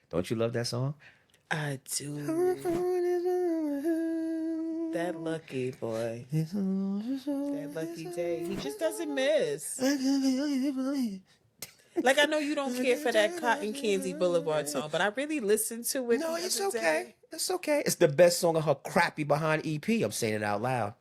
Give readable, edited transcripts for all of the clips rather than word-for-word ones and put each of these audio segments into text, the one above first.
Don't you love that song? I do. That lucky boy. That lucky day. He just doesn't miss. Like, I know you don't care for that Cotton Candy Boulevard song, but I really listened to it No, the it's other okay. day. It's okay. It's the best song of her crappy behind EP. I'm saying it out loud.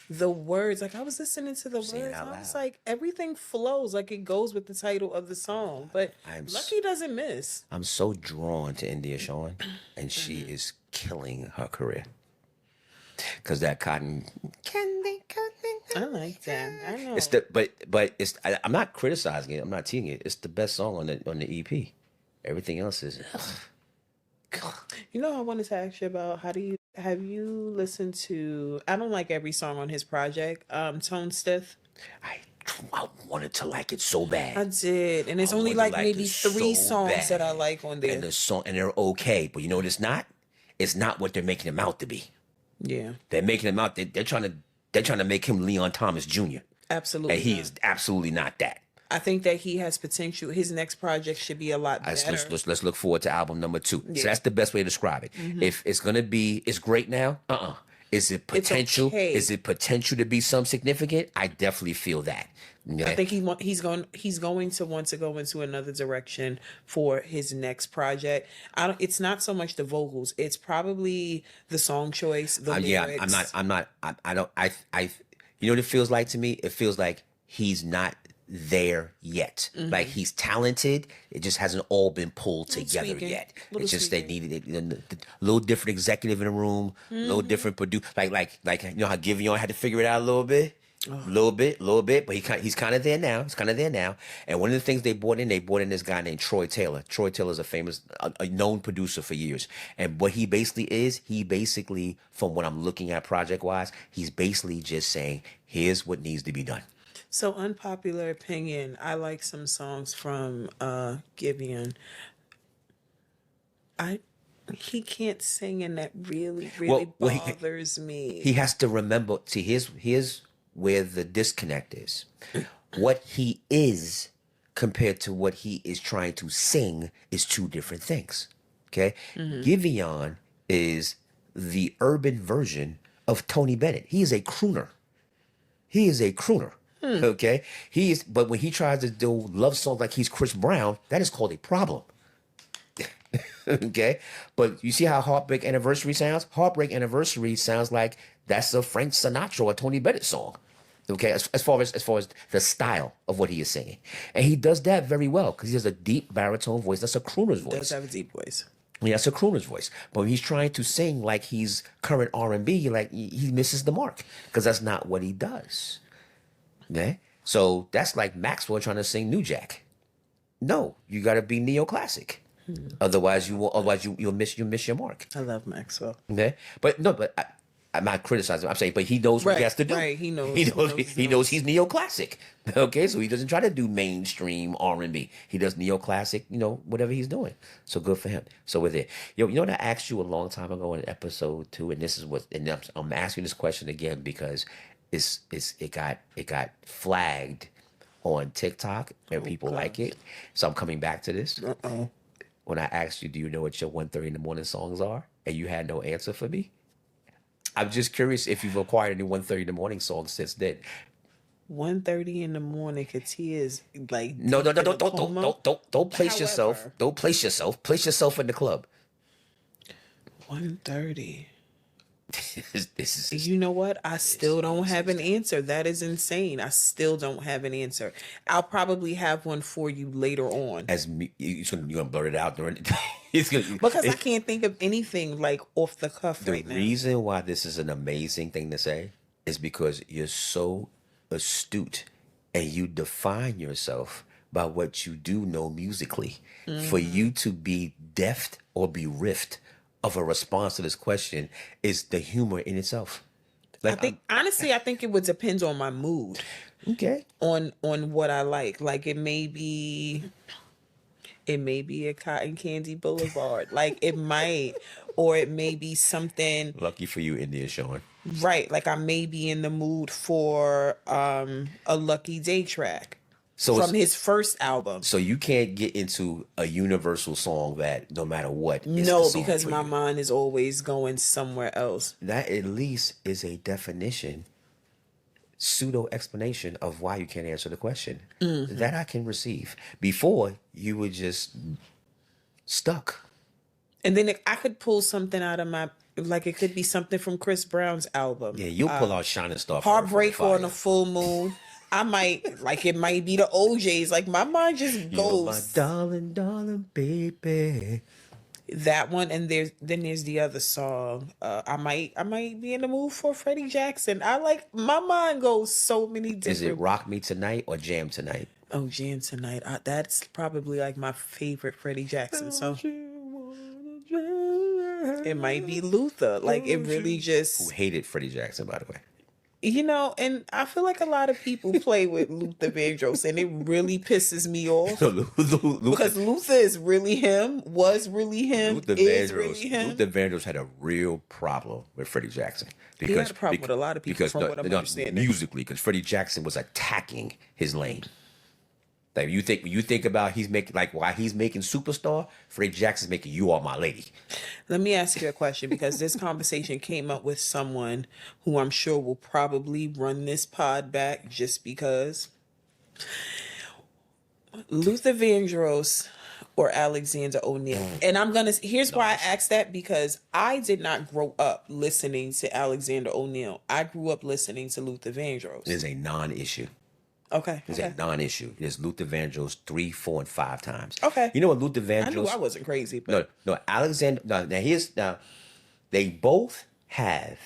The words, like I was listening to the Saying it words, out I was loud. like, everything flows like it goes with the title of the song. But Lucky doesn't miss. I'm so drawn to India Shawn, and she is killing her career. Cause that cotton candy. I like that. I know. It's the but it's I'm not criticizing it. I'm not teasing it. It's the best song on the EP. Everything else is. You know, I wanted to ask you about have you listened to? I don't like every song on his project. Tone Stiff. I I wanted to like it so bad. I did, and it's only wanted to like maybe it three so songs that I bad. like on there. And the song and they're okay, but you know what it's not? It's not what they're making him out to be. Yeah, They're making him out. They're trying to make him Leon Thomas Jr. absolutely. And he not. is absolutely not that. I think that he has potential. His next project should be a lot better. Let's look forward to album number 2. Yeah. So that's the best way to describe it. If it's gonna be, it's great now. Is it potential? okay. Is it potential to be some significant? I definitely feel that. I think he's going to want to go into another direction for his next project. It's not so much the vocals; it's probably the song choice, the lyrics. Yeah, I don't. You know what it feels like to me? It feels like he's not there yet. Like he's talented. It just hasn't all been pulled together tweaking. yet. Little It's just they tweaking. needed a little different executive in the room, a little different produce. Like you know how Giveon had to figure it out a little bit. A little bit, but he's kind of there now. He's kind of there now. And one of the things they brought in this guy named Troy Taylor. Troy Taylor's a known producer for years. And what he basically, from what I'm looking at project wise, he's basically just saying, here's what needs to be done. So, unpopular opinion. I like some songs from Giveon. He can't sing, and that really bothers me. He has to remember. See, here's where the disconnect is. What he is compared to what he is trying to sing is two different things. Okay, Giveon is the urban version of Tony Bennett. He is a crooner. Okay, but when he tries to do love songs like he's Chris Brown, that is called a problem. Okay, but you see how Heartbreak Anniversary sounds? Heartbreak Anniversary sounds like that's a Frank Sinatra or Tony Bennett song. Okay, as far as the style of what he is singing, and he does that very well because he has a deep baritone voice. That's a crooner's voice. He does have a deep voice. Yeah, that's a crooner's voice. But when he's trying to sing like he's current R&B, like he misses the mark because that's not what he does. Okay, so that's like Maxwell trying to sing New Jack. No, you got to be neoclassic. Otherwise, you'll miss your mark. I love Maxwell. Okay, but no, but I'm not criticizing. I'm saying, but he knows what he has to do. Right, he knows. He knows he's neoclassic. Okay, so he doesn't try to do mainstream R&B. He does neoclassic. You know, whatever he's doing. So good for him. So we're there. You know what I asked you a long time ago in episode 2, and this is what, and I'm asking this question again because it got flagged on TikTok and people like it. So I'm coming back to this. When I asked you, do you know what your 1:30 in the morning songs are? And you had no answer for me. I'm just curious if you've acquired any 1:30 in the morning songs since then. 1:30 in the morning, Katiya is like No, don't place yourself. However. Don't place yourself. Place yourself in the club. 1:30. This is You know what? I still don't have an answer. That is insane. I still don't have an answer. I'll probably have one for you later on. as me, you're gonna blurt it out during the day. Because I can't think of anything like off the cuff The right now. reason why this is an amazing thing to say is because you're so astute and you define yourself by what you do know musically. For you to be deft or bereft of a response to this question is the humor in itself. I think honestly, I think it would depend on my mood, Okay. on what I like. Like it may be a Cotton Candy Boulevard. Like it might, or it may be something. Lucky for you, India Shawn. Right, like I may be in the mood for a Lucky Day track. So from his first album. So you can't get into a universal song that no matter what. Is No, the song because for my you. mind is always going somewhere else. That at least is a definition, pseudo explanation of why you can't answer the question. That I can receive. Before, you were just stuck. And then I could pull something out of my, like it could be something from Chris Brown's album. Yeah, you'll pull out Shining Star. Heartbreak on on a Full Moon. I might, like it might be the OJs. Like my mind just goes. You're my darling, darling baby. That one, and there's the other song. I might be in the mood for Freddie Jackson. My mind goes so many different. Is it Rock Me Tonight or Jam Tonight? Oh, Jam Tonight. That's probably like my favorite Freddie Jackson song. It might be Luther. Like it really just. Who hated Freddie Jackson, by the way. And I feel like a lot of people play with Luther Vandross, and it really pisses me off. Because Luther is really him, was really him, Luther Vandross had a real problem with Freddie Jackson. He had a problem with a lot of people, from what I'm understanding. Musically, because Freddie Jackson was attacking his lane. Like you think about why he's making Superstar, Freddie Jackson's making You Are My Lady. Let me ask you a question, because this conversation came up with someone who I'm sure will probably run this pod back just because. Luther Vandross or Alexander O'Neal. And here's why I asked that, because I did not grow up listening to Alexander O'Neal. I grew up listening to Luther Vandross. It is a non-issue. Okay. It's a non-issue. There's Luther Vandross 3, 4, and 5 times. Okay. You know what Luther Vandross? I knew I wasn't crazy, but no. Alexander. Now they both have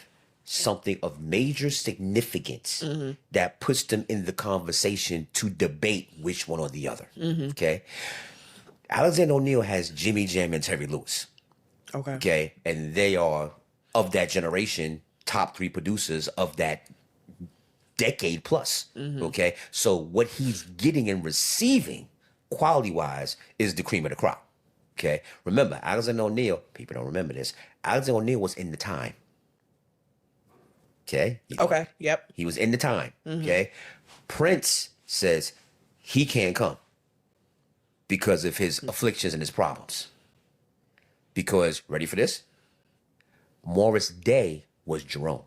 something of major significance that puts them in the conversation to debate which one or the other. Okay. Alexander O'Neal has Jimmy Jam and Terry Lewis. Okay. Okay, and they are of that generation, top 3 producers of that decade plus. Okay, so what he's getting and receiving quality wise is the cream of the crop. Okay, remember Alexander O'Neal, people don't remember this, Alexander O'Neal was in the time. Okay, Yep. He was in the time. Okay, Prince says he can't come because of his afflictions and his problems, because ready for this, Morris Day was Jerome.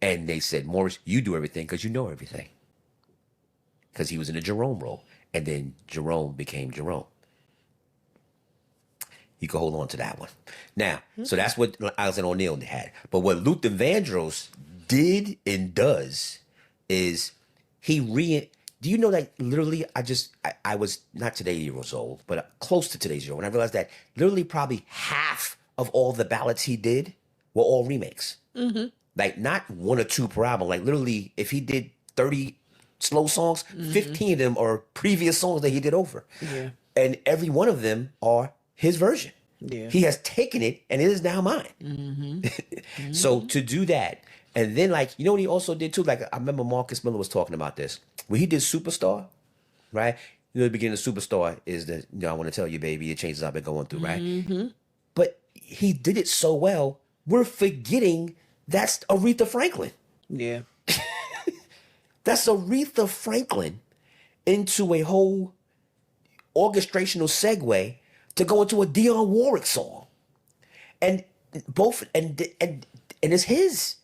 And they said, Morris, you do everything because you know everything. Because he was in a Jerome role. And then Jerome became Jerome. You can hold on to that one. Now, so that's what Alexander O'Neal had. But what Luther Vandross did and does is do you know that literally I was not today years old, but close to today's year old. And I realized that literally probably half of all the ballads he did were all remakes. Like not 1 or 2 per album. Like literally, if he did 30 slow songs, 15 of them are previous songs that he did over. Yeah. And every one of them are his version. Yeah. He has taken it and it is now mine. So to do that, and then you know what he also did too? Like I remember Marcus Miller was talking about this. When he did Superstar, right? You know, the beginning of Superstar is I want to tell you, baby, the changes I've been going through, right? But he did it so well, we're forgetting that's Aretha Franklin. Yeah. That's Aretha Franklin into a whole orchestrational segue to go into a Dionne Warwick song. And it's his.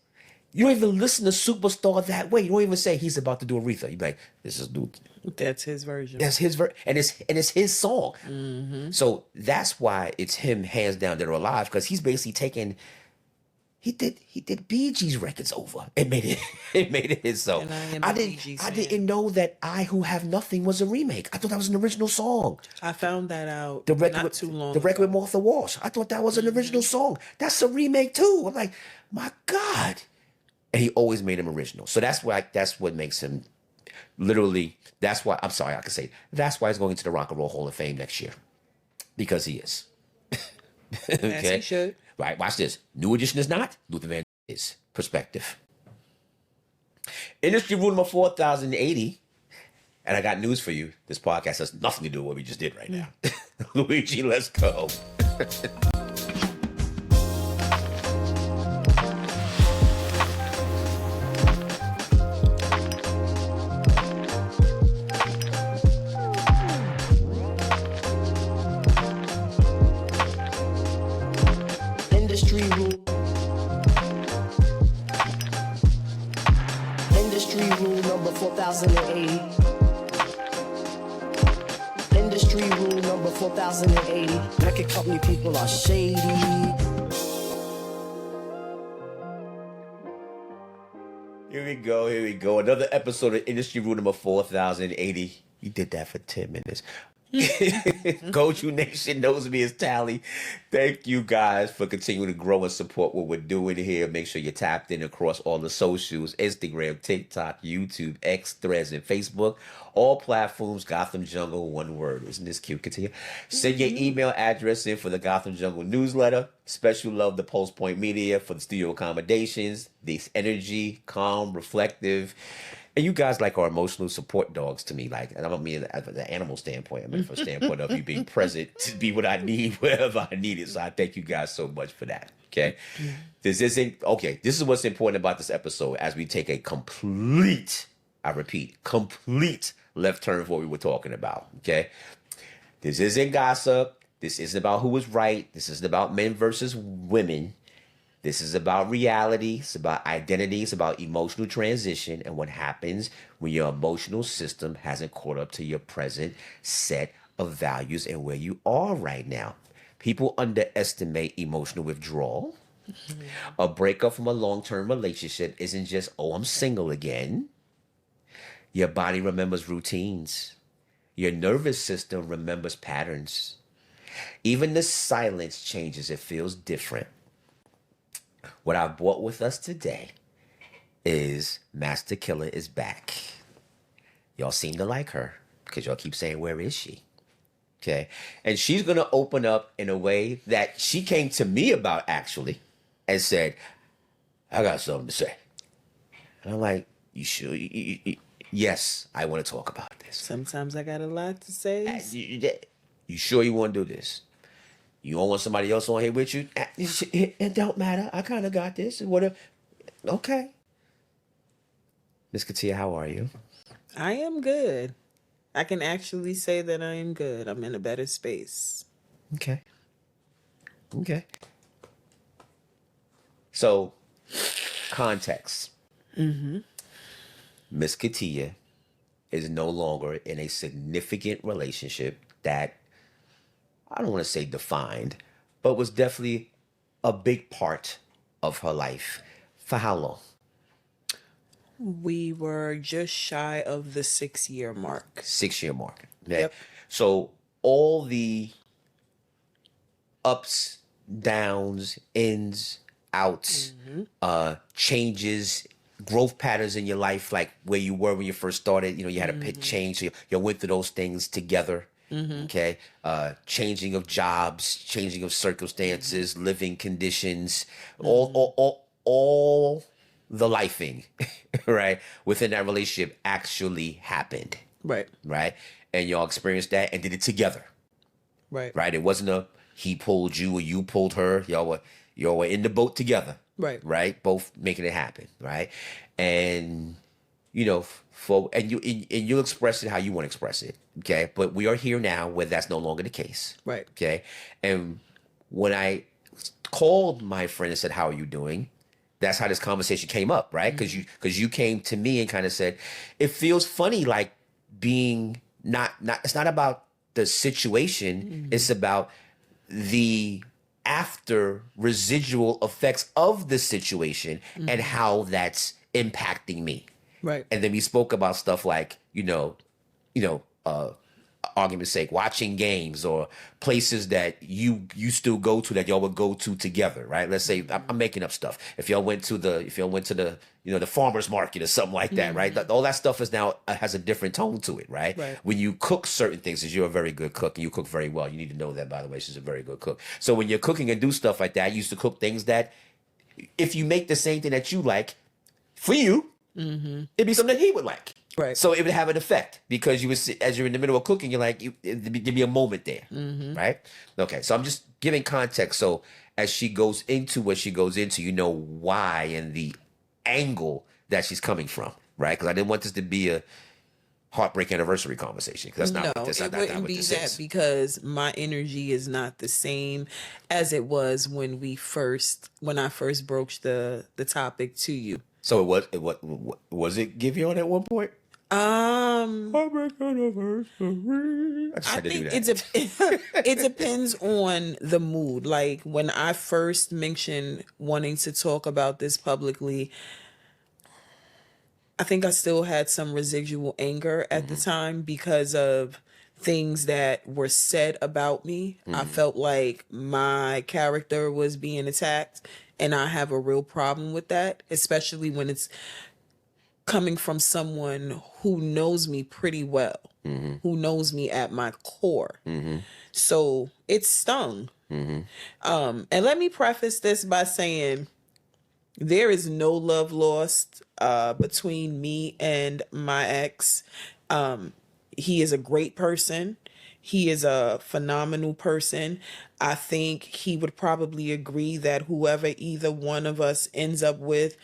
You don't even listen to Superstar that way. You don't even say he's about to do Aretha. You're like, this is Luther. That's his version. That's his version. And it's his song. So that's why it's him hands down Dead or Alive, because he's basically taken. He did Bee Gees records over and made it his song. I didn't know that I Who Have Nothing was a remake. I thought that was an original song. I found that out not too long. The record with Martha Walsh. I thought that was an original song. That's a remake too. I'm like, my God. And he always made him original. So that's what makes him literally. That's why that's why he's going into the Rock and Roll Hall of Fame next year, because he is. Okay. As he should. Right, watch this. New Edition is not. Luther Vandross is. Perspective. Industry rule number 4080. And I got news for you. This podcast has nothing to do with what we just did right now. Luigi, let's go. 4080. Record company people are shady. Here we go. Here we go. Another episode of Industry Rule number 4080. You did that for 10 minutes. Goju Nation knows me as Tally. Thank you guys for continuing to grow and support what we're doing here. Make sure you're tapped in across all the socials: Instagram, TikTok, YouTube, X, Threads, and Facebook. All platforms, Gotham Jungle, one word. Isn't this cute, Katiya? Send your email address in for the Gotham Jungle newsletter. Special love to Pulse Point Media for the studio accommodations. This energy, calm, reflective. And you guys like our emotional support dogs to me. Like, and I don't mean as an animal standpoint. I mean from a standpoint of you being present to be what I need wherever I need it. So I thank you guys so much for that. Okay. This isn't okay. This is what's important about this episode as we take a complete, I repeat, complete left turn for what we were talking about. Okay. This isn't gossip. This isn't about who is right. This isn't about men versus women. This is about reality. It's about identity. It's about emotional transition and what happens when your emotional system hasn't caught up to your present set of values and where you are right now. People underestimate emotional withdrawal. Mm-hmm. A breakup from a long-term relationship isn't just, oh, I'm single again. Your body remembers routines. Your nervous system remembers patterns. Even the silence changes. It feels different. What I brought with us today is Masta Killa is back. Y'all seem to like her because y'all keep saying, where is she? Okay. And she's going to open up in a way that she came to me about actually and said, I got something to say. And I'm like, you sure? Yes, I want to talk about this. Sometimes I got a lot to say. You sure you want to do this? You don't want somebody else on here with you? It don't matter. I kind of got this. Whatever. Okay. Miss Katiya, how are you? I am good. I can actually say that I am good. I'm in a better space. Okay. Okay. So, context. Mm-hmm. Miss Katiya is no longer in a significant relationship that I don't want to say defined, but was definitely a big part of her life. For how long? We were just shy of the 6-year mark. 6-year mark. Okay? Yep. So all the ups, downs, ins, outs, changes, growth patterns in your life, like where you were when you first started, you know, you had a big change. So you went through those things together. Okay. Changing of jobs, changing of circumstances, living conditions, all the lifing, right, within that relationship actually happened. Right. Right. And y'all experienced that and did it together. Right. Right. It wasn't a he pulled you or you pulled her. Y'all were in the boat together. Right. Right. Both making it happen. Right. And you know, you'll express it how you want to express it, okay? But we are here now where that's no longer the case, right? Okay. And when I called my friend and said, "How are you doing?" That's how this conversation came up, right? Because you came to me and kind of said, "It feels funny, like being not. It's not about the situation. It's about the after residual effects of the situation and how that's impacting me." Right. And then we spoke about stuff like, argument's sake, watching games or places that you still go to that y'all would go to together, right? Let's say I'm making up stuff. If y'all went to the the farmer's market or something like that, right? All that stuff is now has a different tone to it, right? When you cook certain things, because you're a very good cook and you cook very well. You need to know that, by the way. She's a very good cook. So when you're cooking and do stuff like that, I used to cook things that if you make the same thing that you like, for you, it'd be something that he would like. Right. So it would have an effect because as you're in the middle of cooking, you're like, there'd be a moment there. Right. Okay. So I'm just giving context. So as she goes into what she goes into, you know why and the angle that she's coming from. Right. Because I didn't want this to be a heartbreak anniversary conversation. Because that's not what this, it wouldn't be that is. Because my energy is not the same as it was when I first broached the topic to you. So was it give you on at one point? Heartbreak anniversary. I just I had to do think that. it depends on the mood. Like when I first mentioned wanting to talk about this publicly, I think I still had some residual anger at the time because of things that were said about me. I felt like my character was being attacked, and I have a real problem with that, especially when it's coming from someone who knows me pretty well, who knows me at my core. So it stung. And let me preface this by saying there is no love lost between me and my ex. He is a great person. He is a phenomenal person. I think he would probably agree that whoever either one of us ends up with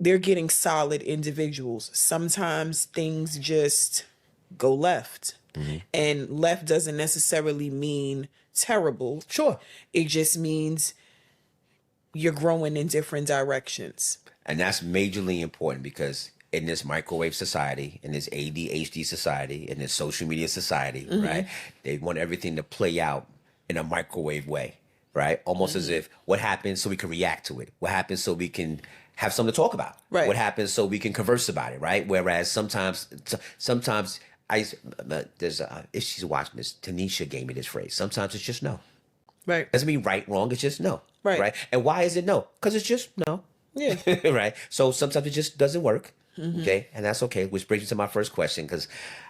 they're getting solid individuals. Sometimes things just go left. And left doesn't necessarily mean terrible. Sure. It just means you're growing in different directions. And that's majorly important because in this microwave society, in this ADHD society, in this social media society, right? They want everything to play out in a microwave way, right? Almost as if what happens so we can react to it. What happens so we can have something to talk about. Right. What happens so we can converse about it, right? Whereas sometimes if she's watching this, Tanisha gave me this phrase. Sometimes it's just no. Right. Doesn't mean right, wrong. It's just no. Right. And why is it no? Because it's just no. Yeah. Right. So sometimes it just doesn't work. Okay. And that's okay. Which brings me to my first question because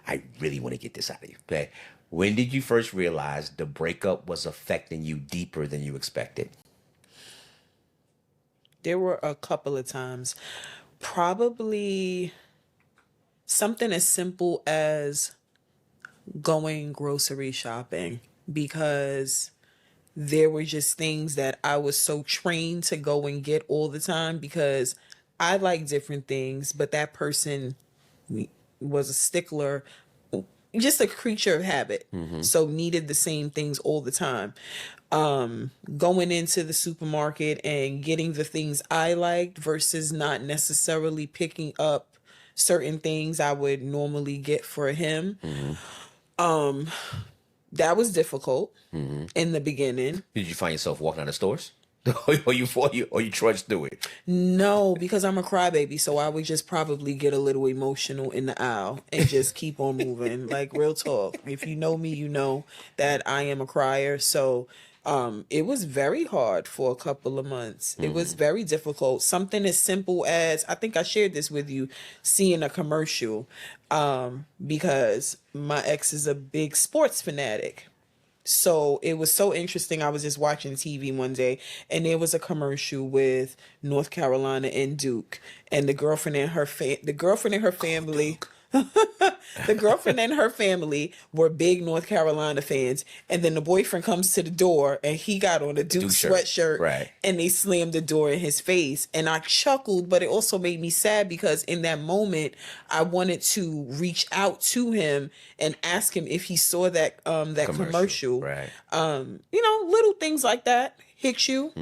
I really want to get this out of you. Okay. When did you first realize the breakup was affecting you deeper than you expected? There were a couple of times. Probably something as simple as going grocery shopping, because there were just things that I was so trained to go and get all the time because I like different things, but that person was a stickler, just a creature of habit. So needed the same things all the time. Going into the supermarket and getting the things I liked versus not necessarily picking up certain things I would normally get for him. That was difficult in the beginning. Did you find yourself walking out of stores? or you trudged through it? No, because I'm a crybaby, so I would just probably get a little emotional in the aisle and just keep on moving. Like, real talk. If you know me, you know that I am a crier. So it was very hard for a couple of months. It was very difficult. Something as simple as, I think I shared this with you, seeing a commercial, because my ex is a big sports fanatic. So it was so interesting. I was just watching TV one day and there was a commercial with North Carolina and Duke, and the girlfriend and her family the girlfriend and her family were big North Carolina fans, and then the boyfriend comes to the door and he got on a Duke sweatshirt, right, and they slammed the door in his face, and I chuckled, but it also made me sad because in that moment I wanted to reach out to him and ask him if he saw that commercial. Right. Little things like that hit you.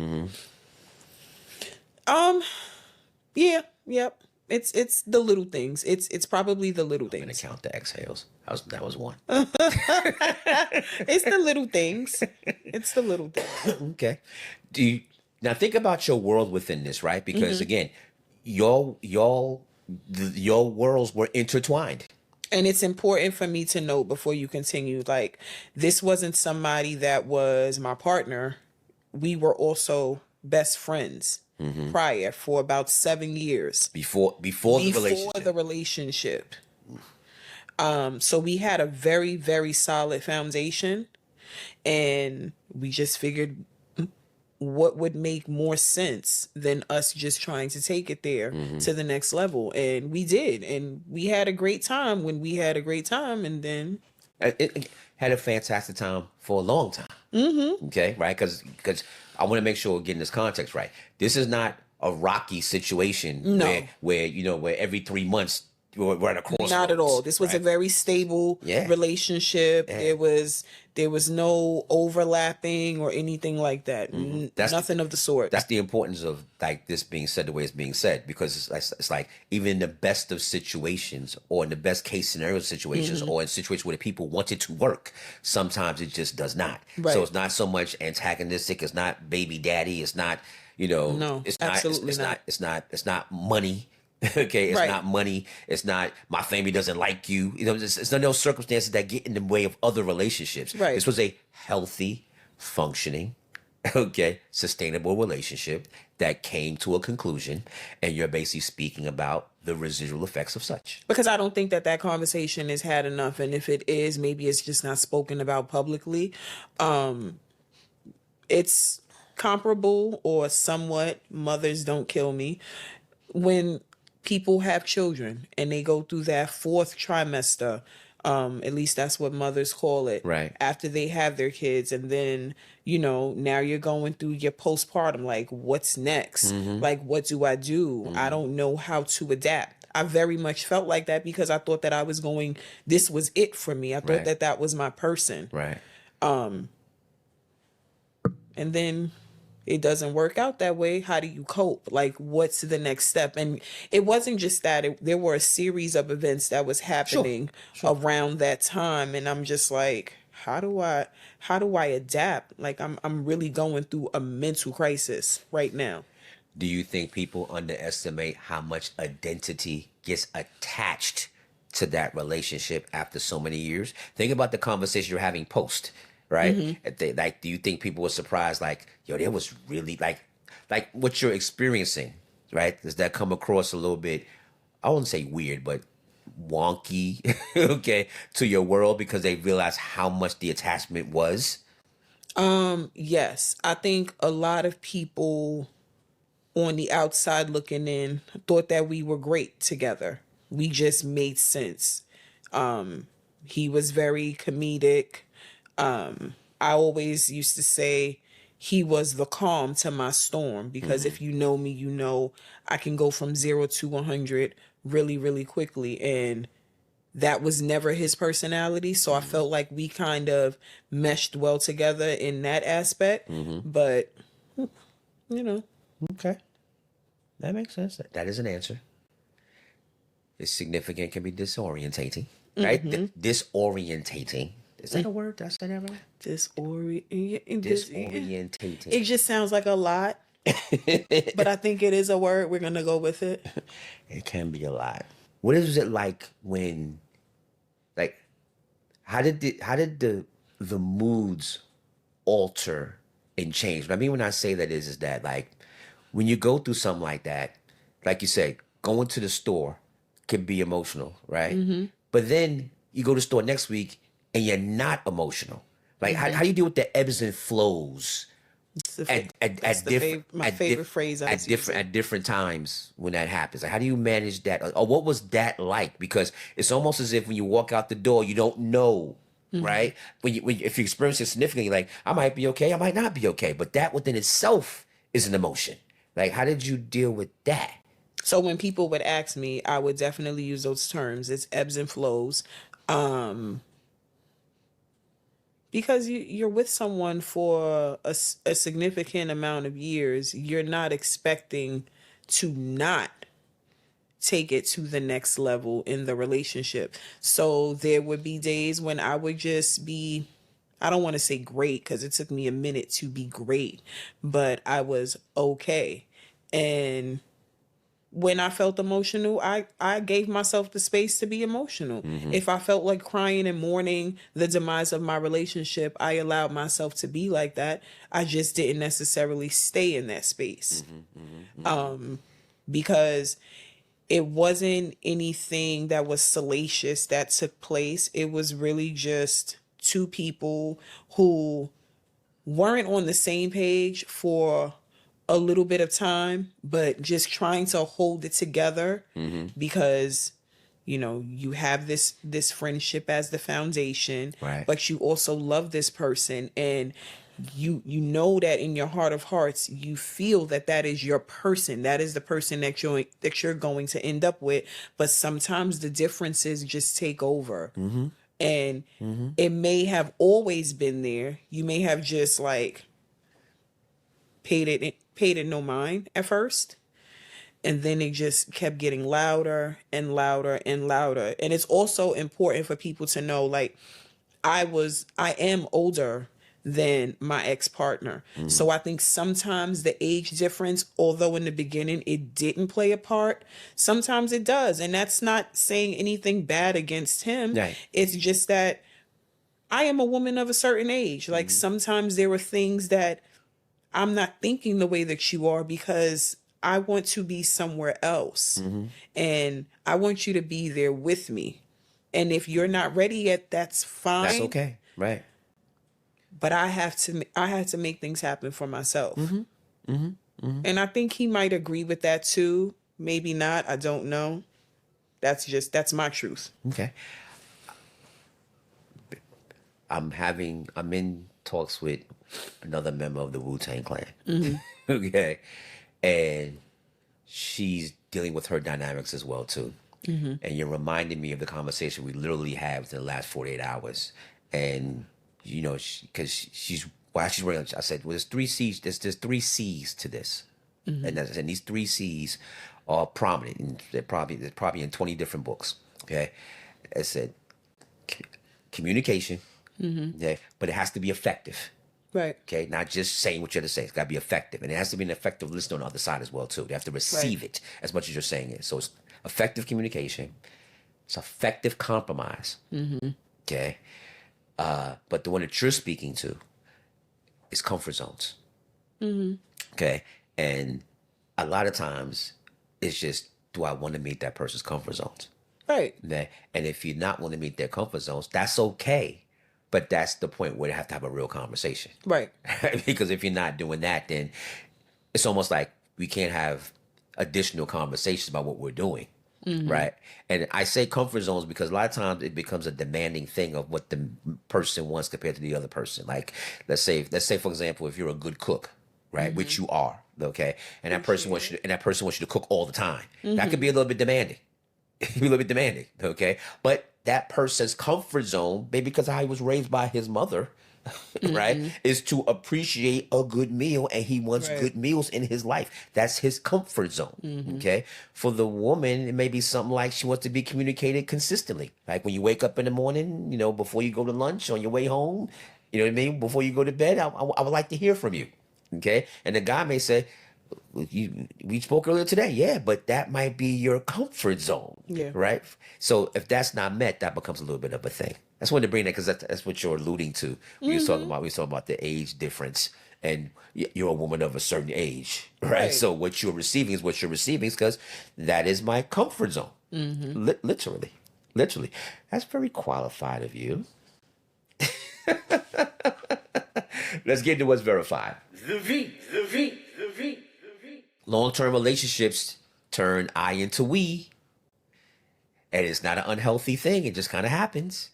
Yep. It's the little things. It's probably the little I'm gonna things. count the exhales. That was one. It's the little things. It's the little things. Okay. Now think about your world within this, right? Because again, your worlds were intertwined. And it's important for me to note before you continue, like, this wasn't somebody that was my partner. We were also best friends prior for about 7 years. Before the relationship. So we had a very, very solid foundation, and we just figured what would make more sense than us just trying to take it there to the next level. And we did. And we had a great time when we had a great time. And then it had a fantastic time for a long time. Okay, right? Because I want to make sure we're getting this context right. This is not a rocky situation where every 3 months we're at a crossroads. Not at all. This was a very stable relationship. There was no overlapping or anything like that. Nothing of the sort. That's the importance of like this being said the way it's being said, because it's like even in the best of situations, or in the best case scenario situations, or in situations where the people want it to work, sometimes it just does not. Right. So it's not so much antagonistic. It's not baby daddy. It's not, no, it's absolutely not. It's not money. Okay, it's not money. It's not my family doesn't like you. It's none of those circumstances that get in the way of other relationships. Right. This was a healthy, functioning, sustainable relationship that came to a conclusion, and you're basically speaking about the residual effects of such. Because I don't think that conversation is had enough, and if it is, maybe it's just not spoken about publicly. It's comparable or somewhat. Mothers don't kill me when people have children and they go through that fourth trimester. At least that's what mothers call it. Right. After they have their kids, and then, now you're going through your postpartum. Like, what's next? Like, what do? I don't know how to adapt. I very much felt like that because I thought that this was it for me. I thought that was my person. Right. And then it doesn't work out that way. How do you cope? Like, what's the next step? And it wasn't just that. There were a series of events that was happening around that time. And I'm just like, how do I adapt? Like, I'm really going through a mental crisis right now. Do you think people underestimate how much identity gets attached to that relationship after so many years? Think about the conversation you're having post. Right? Like, do you think people were surprised? Like, yo, there was really like what you're experiencing, right? Does that come across a little bit? I wouldn't say weird, but wonky, to your world because they realized how much the attachment was. Yes, I think a lot of people on the outside looking in thought that we were great together. We just made sense. He was very comedic. I always used to say he was the calm to my storm because if you know me, I can go from 0 to 100 really, really quickly. And that was never his personality. So I felt like we kind of meshed well together in that aspect. But, Okay. That makes sense. That is an answer. It's significant, can be disorientating, right? Disorientating. Is that a word? Did I say that right? Disorientating. It just sounds like a lot, but I think it is a word. We're gonna go with it. It can be a lot. What is it like when, like, how did the moods alter and change? What I mean when I say that is that like when you go through something like that, like you say, going to the store can be emotional, right? But then you go to the store next week and you're not emotional. Like, how do you deal with the ebbs and flows my favorite phrase at different times when that happens? Like, how do you manage that? Or what was that like? Because it's almost as if when you walk out the door, you don't know, right? If you experience it significantly, like, I might be okay, I might not be okay. But that within itself is an emotion. Like, how did you deal with that? So when people would ask me, I would definitely use those terms. It's ebbs and flows. Because you're with someone for a significant amount of years, you're not expecting to not take it to the next level in the relationship. So there would be days when I would just be, I don't want to say great because it took me a minute to be great, but I was okay. And when I felt emotional, I gave myself the space to be emotional. If I felt like crying and mourning the demise of my relationship, I allowed myself to be like that. I just didn't necessarily stay in that space. Because it wasn't anything that was salacious that took place. It was really just two people who weren't on the same page for a little bit of time, but just trying to hold it together because, you have this friendship as the foundation, right, but you also love this person and you know that in your heart of hearts you feel that that is your person, that is the person that you're going to end up with, but sometimes the differences just take over. And it may have always been there, you may have just like paid it no mind at first, and then it just kept getting louder and louder and louder. And it's also important for people to know, like, I am older than my ex-partner. So I think sometimes the age difference, although in the beginning it didn't play a part, sometimes it does. And that's not saying anything bad against him. Right. It's just that I am a woman of a certain age. Like sometimes there were things that I'm not thinking the way that you are because I want to be somewhere else. And I want you to be there with me. And if you're not ready yet, that's fine. That's okay. Right. But I have to make things happen for myself. And I think he might agree with that too. Maybe not. I don't know. That's my truth. Okay. I'm in talks with another member of the Wu-Tang Clan. Okay. And she's dealing with her dynamics as well too. And you're reminding me of the conversation we literally had within the last 48 hours. And you know, because she's wearing, I said, well, there's 3 C's. There's 3 C's to this, and these 3 C's are prominent. And they're probably in 20 different books. Okay, I said communication. Okay, but it has to be effective. Right. Okay, not just saying what you have to say. It's got to be effective, and it has to be an effective listener on the other side as well too. They have to receive it as much as you're saying it. So it's effective communication. It's effective compromise. Okay. But the one that you're speaking to is comfort zones. Okay. And a lot of times it's just, do I want to meet that person's comfort zones? Right. Okay? And if you're not want to meet their comfort zones, that's okay. But that's the point where they have to have a real conversation. Right. Because if you're not doing that, then it's almost like we can't have additional conversations about what we're doing. Right. And I say comfort zones because a lot of times it becomes a demanding thing of what the person wants compared to the other person. Like, let's say, for example, if you're a good cook, right, which you are, okay, and that person wants you to cook all the time. That could be a little bit demanding. It can be a little bit demanding, okay? But that person's comfort zone, maybe because of how he was raised by his mother, right, is to appreciate a good meal, and he wants good meals in his life. That's his comfort zone, okay? For the woman, it may be something like she wants to be communicated consistently. Like when you wake up in the morning, you know, before you go to lunch, on your way home, you know what I mean? Before you go to bed, I would like to hear from you, okay? And the guy may say, we spoke earlier today, yeah, but that might be your comfort zone, right? So if that's not met, that becomes a little bit of a thing. That's when to bring that, because that's what you're alluding to. We were talking about the age difference, and you're a woman of a certain age, right? So what you're receiving is what you're receiving, because that is my comfort zone, literally. That's very qualified of you. Let's get into what's verified. The V. Long-term relationships turn I into we, and it's not an unhealthy thing. It just kind of happens.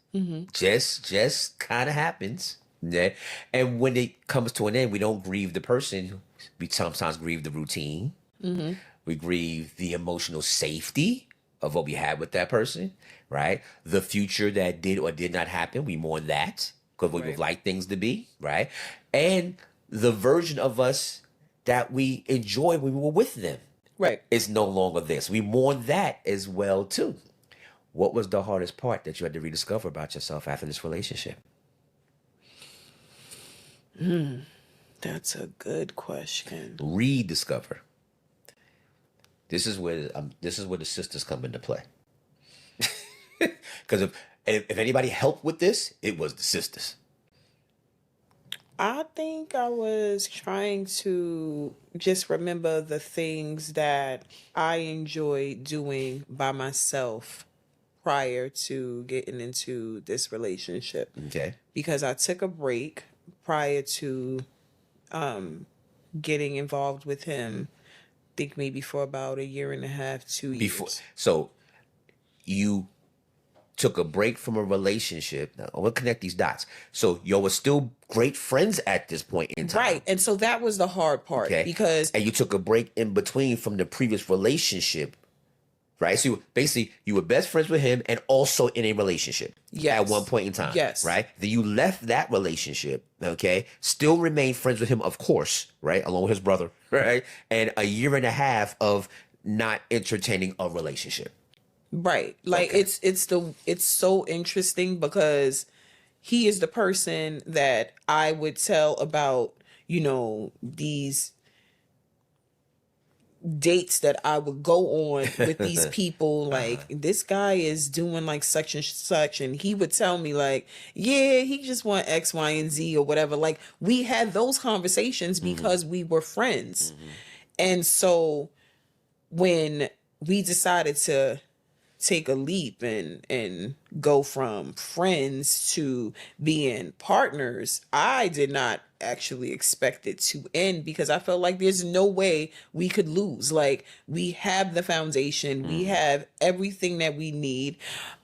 Just kind of happens. Yeah. And when it comes to an end, we don't grieve the person. We sometimes grieve the routine. We grieve the emotional safety of what we had with that person, right? The future that did or did not happen, we mourn that because we would like things to be, right? And the version of us that we enjoyed when we were with them, is no longer this. We mourn that as well too. What was the hardest part that you had to rediscover about yourself after this relationship? That's a good question. Rediscover. This is where the sisters come into play. Because if anybody helped with this, it was the sisters. I think I was trying to just remember the things that I enjoyed doing by myself prior to getting into this relationship. Okay. Because I took a break prior to getting involved with him. I think maybe for about 1.5 years, 2 years. So you took a break from a relationship. Now, we'll connect these dots. So y'all were still great friends at this point in time. Right. And so that was the hard part Okay. because And you took a break in between from the previous relationship, right? So basically, you were best friends with him and also in a relationship at one point in time. Yes. Right? Then you left that relationship, okay? Still remained friends with him, of course, right? Along with his brother, right? And a year and a half of not entertaining a relationship. right. Like Okay. it's so interesting because he is the person that I would tell about, these dates that I would go on with these people. Like, this guy is doing like such and such, and he would tell me like, yeah, he just want X, Y, and Z or whatever. Like, we had those conversations because we were friends. And so when we decided to take a leap and go from friends to being partners, I did not actually expect it to end because I felt like there's no way we could lose. Like, we have the foundation, we have everything that we need.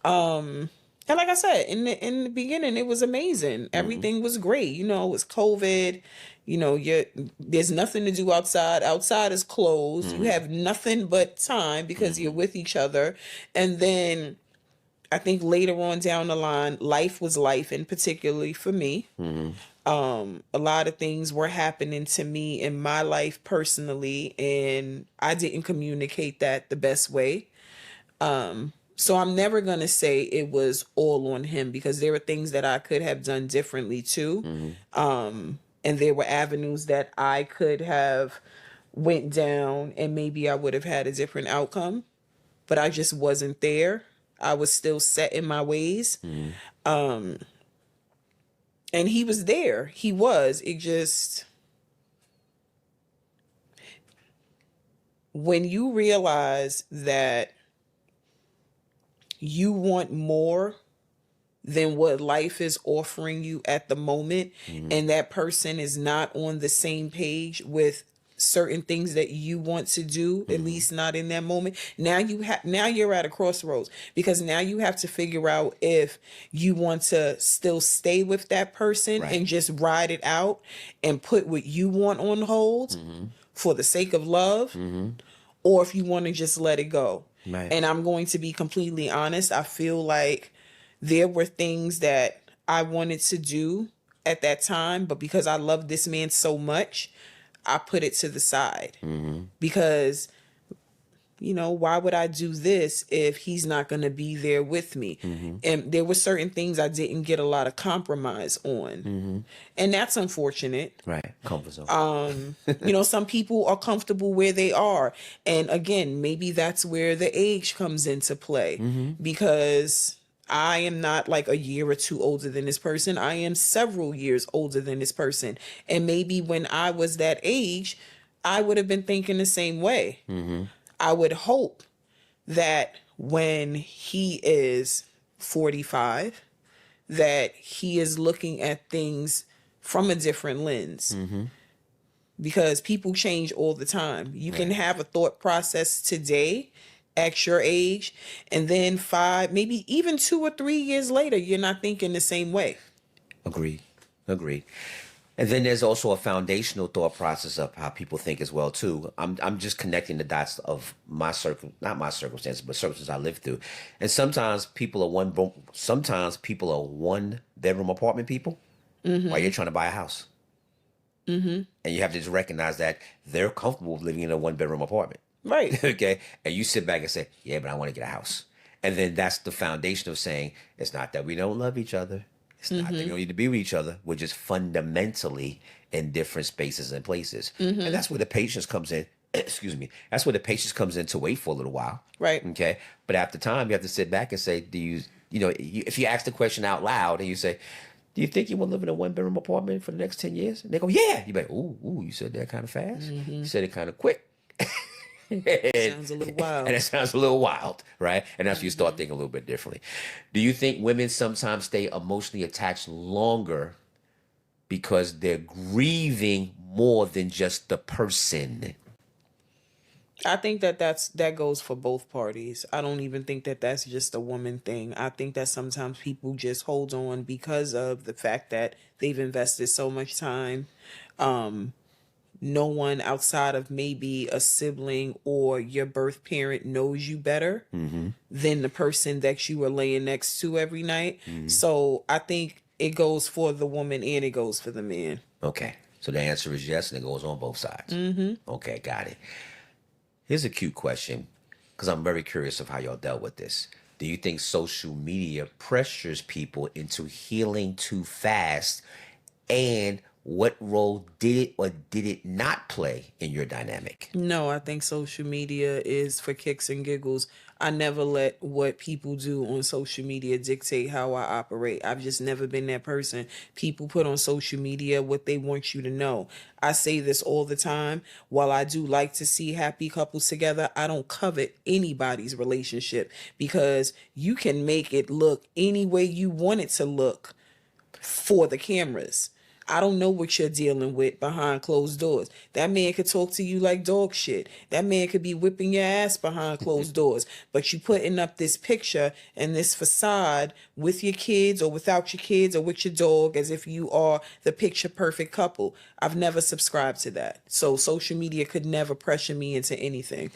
And like I said, in the beginning, it was amazing. Everything was great. It was COVID. There's nothing to do outside. Outside is closed. You have nothing but time because you're with each other. And then I think later on down the line, life was life, and particularly for me. A lot of things were happening to me in my life personally, and I didn't communicate that the best way. So I'm never going to say it was all on him because there were things that I could have done differently too. And there were avenues that I could have went down and maybe I would have had a different outcome, but I just wasn't there. I was still set in my ways. And he was there. He was. It just, when you realize that you want more than what life is offering you at the moment, and that person is not on the same page with certain things that you want to do, at least not in that moment. Now you're at a crossroads because now you have to figure out if you want to still stay with that person and just ride it out and put what you want on hold for the sake of love, or if you want to just let it go. Right. And I'm going to be completely honest. I feel like there were things that I wanted to do at that time, but because I love this man so much, I put it to the side. Because, why would I do this if he's not going to be there with me? And there were certain things I didn't get a lot of compromise on. And that's unfortunate. Right. Comfort zone. Some people are comfortable where they are. And again, maybe that's where the age comes into play because I am not like a year or two older than this person. I am several years older than this person. And maybe when I was that age, I would have been thinking the same way. I would hope that when he is 45, that he is looking at things from a different lens. Because people change all the time. You can have a thought process today at your age, and then 5, maybe even 2 or 3 years later, you're not thinking the same way. Agreed. And then there's also a foundational thought process of how people think as well too. I'm just connecting the dots of not my circumstances, but circumstances I lived through. And sometimes people are one bedroom apartment people while you're trying to buy a house. And you have to just recognize that they're comfortable living in a 1-bedroom apartment. Right. Okay. And you sit back and say, yeah, but I want to get a house. And then that's the foundation of saying, it's not that we don't love each other. It's not that we don't need to be with each other. We're just fundamentally in different spaces and places. And that's where the patience comes in. Excuse me. That's where the patience comes in to wait for a little while. Right. Okay. But after time, you have to sit back and say, if you ask the question out loud and you say, do you think you want to live in a 1-bedroom apartment for the next 10 years? And they go, yeah. You're like, ooh, you said that kind of fast. You said it kind of quick. Sounds a little wild. And it sounds a little wild, right? And that's when you start thinking a little bit differently. Do you think women sometimes stay emotionally attached longer because they're grieving more than just the person? I think that that goes for both parties. I don't even think that that's just a woman thing. I think that sometimes people just hold on because of the fact that they've invested so much time. No one outside of maybe a sibling or your birth parent knows you better than the person that you are laying next to every night. So I think it goes for the woman and it goes for the man. Okay. So the answer is yes, and it goes on both sides. Okay, got it. Here's a cute question, because I'm very curious of how y'all dealt with this. Do you think social media pressures people into healing too fast? And what role did it or did it not play in your dynamic? No, I think social media is for kicks and giggles. I never let what people do on social media dictate how I operate. I've just never been that person. People put on social media what they want you to know. I say this all the time. While I do like to see happy couples together, I don't covet anybody's relationship because you can make it look any way you want it to look for the cameras. I don't know what you're dealing with behind closed doors. That man could talk to you like dog shit. That man could be whipping your ass behind closed doors. But you putting up this picture and this facade with your kids or without your kids or with your dog as if you are the picture perfect couple. I've never subscribed to that. So social media could never pressure me into anything.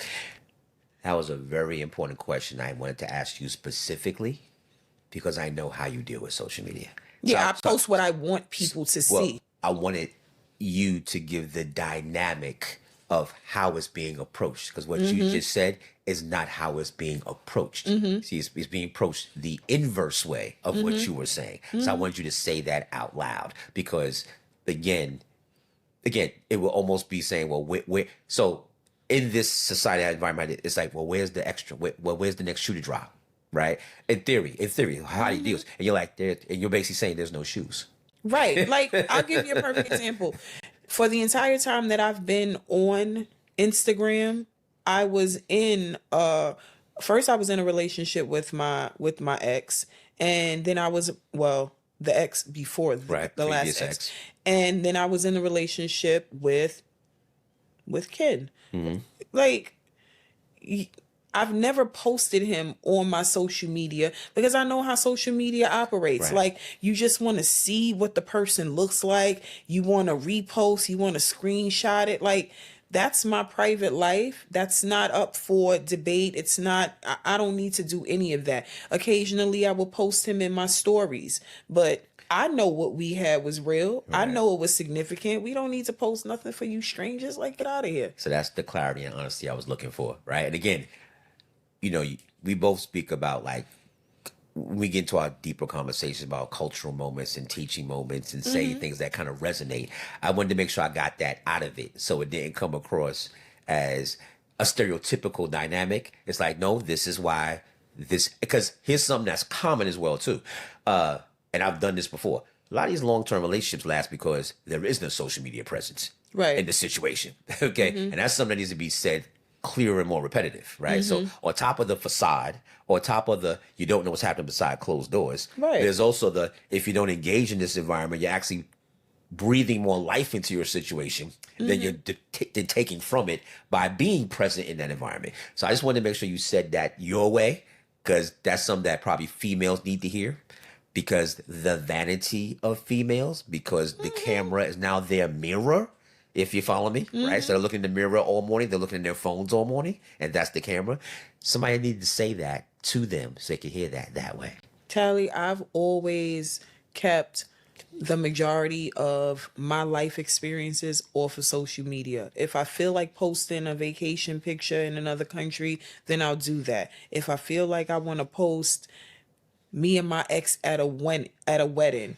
That was a very important question I wanted to ask you specifically because I know how you deal with social media. Yeah, I post what I want people to see. I wanted you to give the dynamic of how it's being approached, because what you just said is not how it's being approached. See, it's being approached the inverse way of what you were saying. So I wanted you to say that out loud because, again, it will almost be saying, well, so in this society environment, it's like, well, where's the extra? Where's the next shoe to drop? Right? In theory, how do you deal? And you're like, and you're basically saying there's no shoes. Right. Like, I'll give you a perfect example. For the entire time that I've been on Instagram, I was in first I was in a relationship with my ex, and then I was the ex before the last ex. And then I was in a relationship with Ken. Like, I've never posted him on my social media because I know how social media operates. Right. Like, you just want to see what the person looks like. You want to repost. You want to screenshot it. Like, that's my private life. That's not up for debate. It's not, I don't need to do any of that. Occasionally I will post him in my stories, but I know what we had was real. Right. I know it was significant. We don't need to post nothing for you strangers. Like, get out of here. So that's the clarity and honesty I was looking for, right? And again, you know, we both speak about, like, when we get into our deeper conversations about cultural moments and teaching moments and say things that kind of resonate. I wanted to make sure I got that out of it so it didn't come across as a stereotypical dynamic. It's like, no, this is why this, because here's something that's common as well, too. And I've done this before. A lot of these long-term relationships last because there is no social media presence in the situation. Okay. And that's something that needs to be said clearer and more repetitive, right? So on top of the facade, or top of the, you don't know what's happening beside closed doors, there's also the, if you don't engage in this environment, you're actually breathing more life into your situation than you're taking from it by being present in that environment. So I just wanted to make sure you said that your way, because that's something that probably females need to hear, because the vanity of females, because the camera is now their mirror. If you follow me, right? So they're looking in the mirror all morning. They're looking in their phones all morning. And that's the camera. Somebody needed to say that to them so they could hear that way. Tally, I've always kept the majority of my life experiences off of social media. If I feel like posting a vacation picture in another country, then I'll do that. If I feel like I want to post me and my ex at a wedding,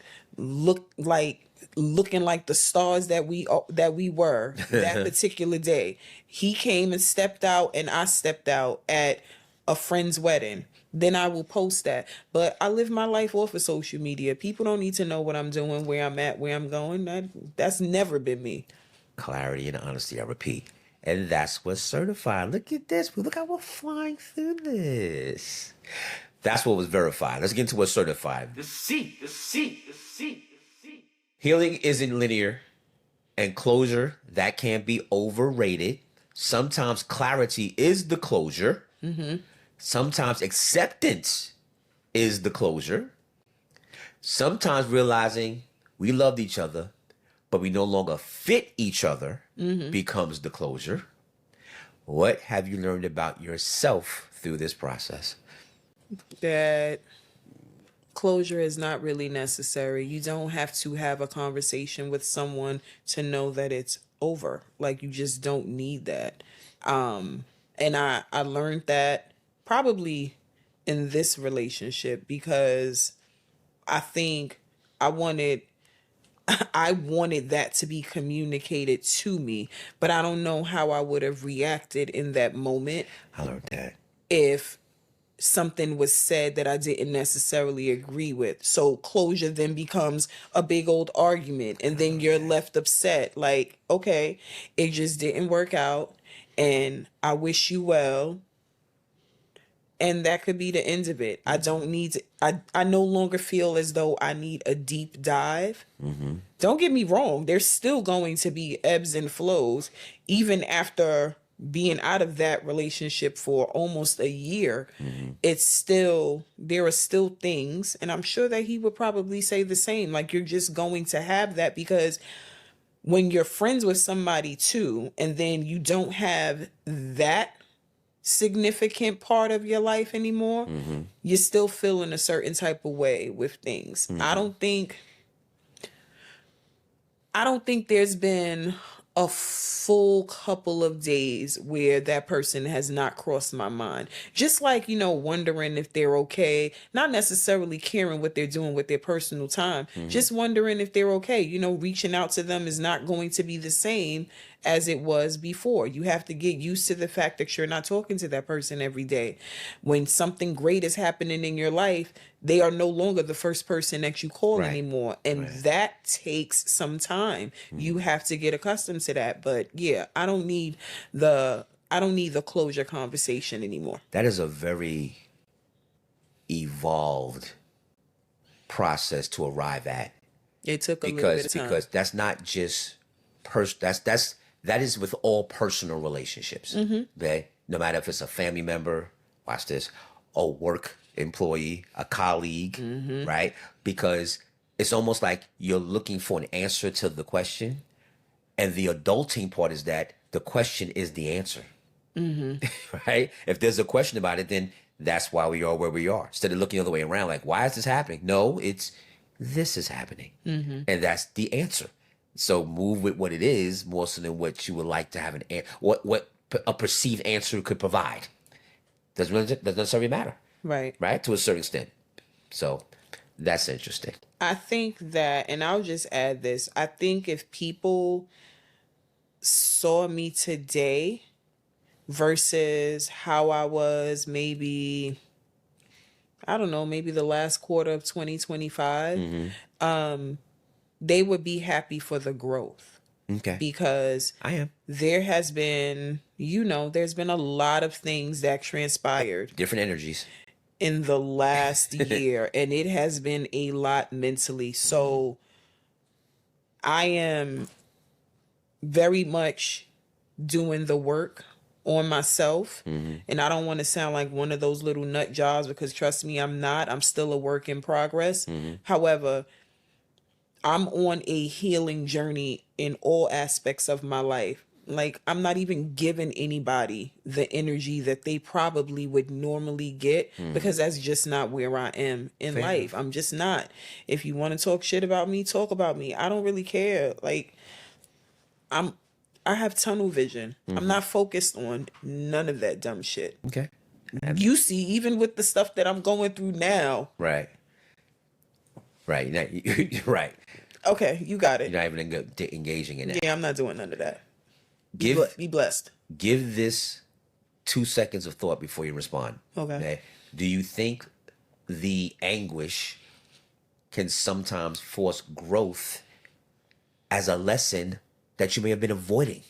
looking like the stars that we were that particular day. He came and stepped out and I stepped out at a friend's wedding. Then I will post that. But I live my life off of social media. People don't need to know what I'm doing, where I'm at, where I'm going. That's never been me. Clarity and honesty, I repeat. And that's what's certified. Look at this. Look how we're flying through this. That's what was verified. Let's get into what's certified. The C. Healing isn't linear, and closure, that can be overrated. Sometimes clarity is the closure. Sometimes acceptance is the closure. Sometimes realizing we loved each other, but we no longer fit each other becomes the closure. What have you learned about yourself through this process? That closure is not really necessary. You don't have to have a conversation with someone to know that it's over. Like, you just don't need that. And I learned that probably in this relationship, because I think I wanted I wanted that to be communicated to me, but I don't know how I would have reacted in that moment I learned that. if something was said that I didn't necessarily agree with. So closure then becomes a big old argument, and then you're left upset. Like, okay, it just didn't work out, and I wish you well. And that could be the end of it. I don't need to, I no longer feel as though I need a deep dive. Don't get me wrong, there's still going to be ebbs and flows, even after being out of that relationship for almost a year. It's still, there are still things, and I'm sure that he would probably say the same. Like, you're just going to have that, because when you're friends with somebody too, and then you don't have that significant part of your life anymore, you're still feeling a certain type of way with things. I don't think there's been a full couple of days where that person has not crossed my mind. Just like, wondering if they're okay, not necessarily caring what they're doing with their personal time, just wondering if they're okay. Reaching out to them is not going to be the same as it was before. You have to get used to the fact that you're not talking to that person every day. When something great is happening in your life, they are no longer the first person that you call anymore. And that takes some time. You have to get accustomed to that. But yeah, I don't need the closure conversation anymore. That is a very evolved process to arrive at. It took a little bit of time. Because that's not just that is with all personal relationships. Okay? No matter if it's a family member, watch this, a work employee, a colleague, right? Because it's almost like you're looking for an answer to the question, and the adulting part is that the question is the answer. Right? If there's a question about it, then that's why we are where we are. Instead of looking the other way around, like, why is this happening? No, it's this is happening. And that's the answer. So move with what it is more so than what you would like to have what a perceived answer could provide. Doesn't necessarily matter. Right? To a certain extent. So that's interesting. I think that, and I'll just add this, I think if people saw me today versus how I was maybe, I don't know, maybe the last quarter of 2025, they would be happy for the growth. Okay. Because I am. There has been, there's been a lot of things that transpired. Different energies. In the last year, and it has been a lot mentally. So I am very much doing the work on myself. And I don't want to sound like one of those little nut jobs, because trust me, I'm not. I'm still a work in progress. However, I'm on a healing journey in all aspects of my life. Like, I'm not even giving anybody the energy that they probably would normally get, because that's just not where I am in life. I'm just not. If you want to talk shit about me, talk about me. I don't really care. Like, I have tunnel vision. I'm not focused on none of that dumb shit. Okay. You see, even with the stuff that I'm going through now. Right. You're right. Okay, you got it. You're not even engaging in it. Yeah, I'm not doing none of that. Be blessed. Give this 2 seconds of thought before you respond. Okay. Do you think the anguish can sometimes force growth as a lesson that you may have been avoiding?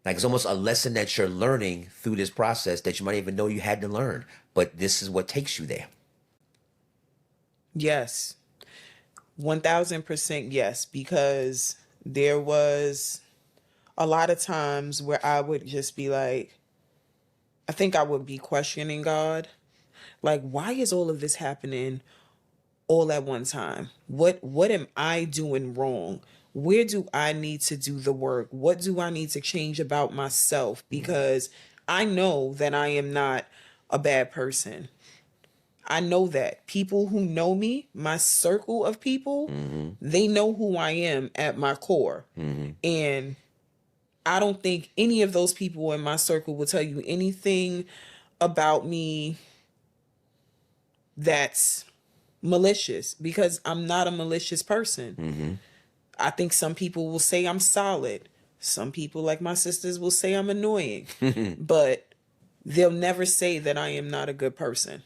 Like, it's almost a lesson that you're learning through this process that you might even know you had to learn, but this is what takes you there. Yes. 1000% yes, because there was a lot of times where I would just be like, I think I would be questioning God. Like, why is all of this happening all at one time? What am I doing wrong? Where do I need to do the work? What do I need to change about myself? Because I know that I am not a bad person. I know that people who know me, my circle of people, they know who I am at my core. And I don't think any of those people in my circle will tell you anything about me that's malicious, because I'm not a malicious person. I think some people will say I'm solid. Some people, like my sisters, will say I'm annoying. But they'll never say that I am not a good person.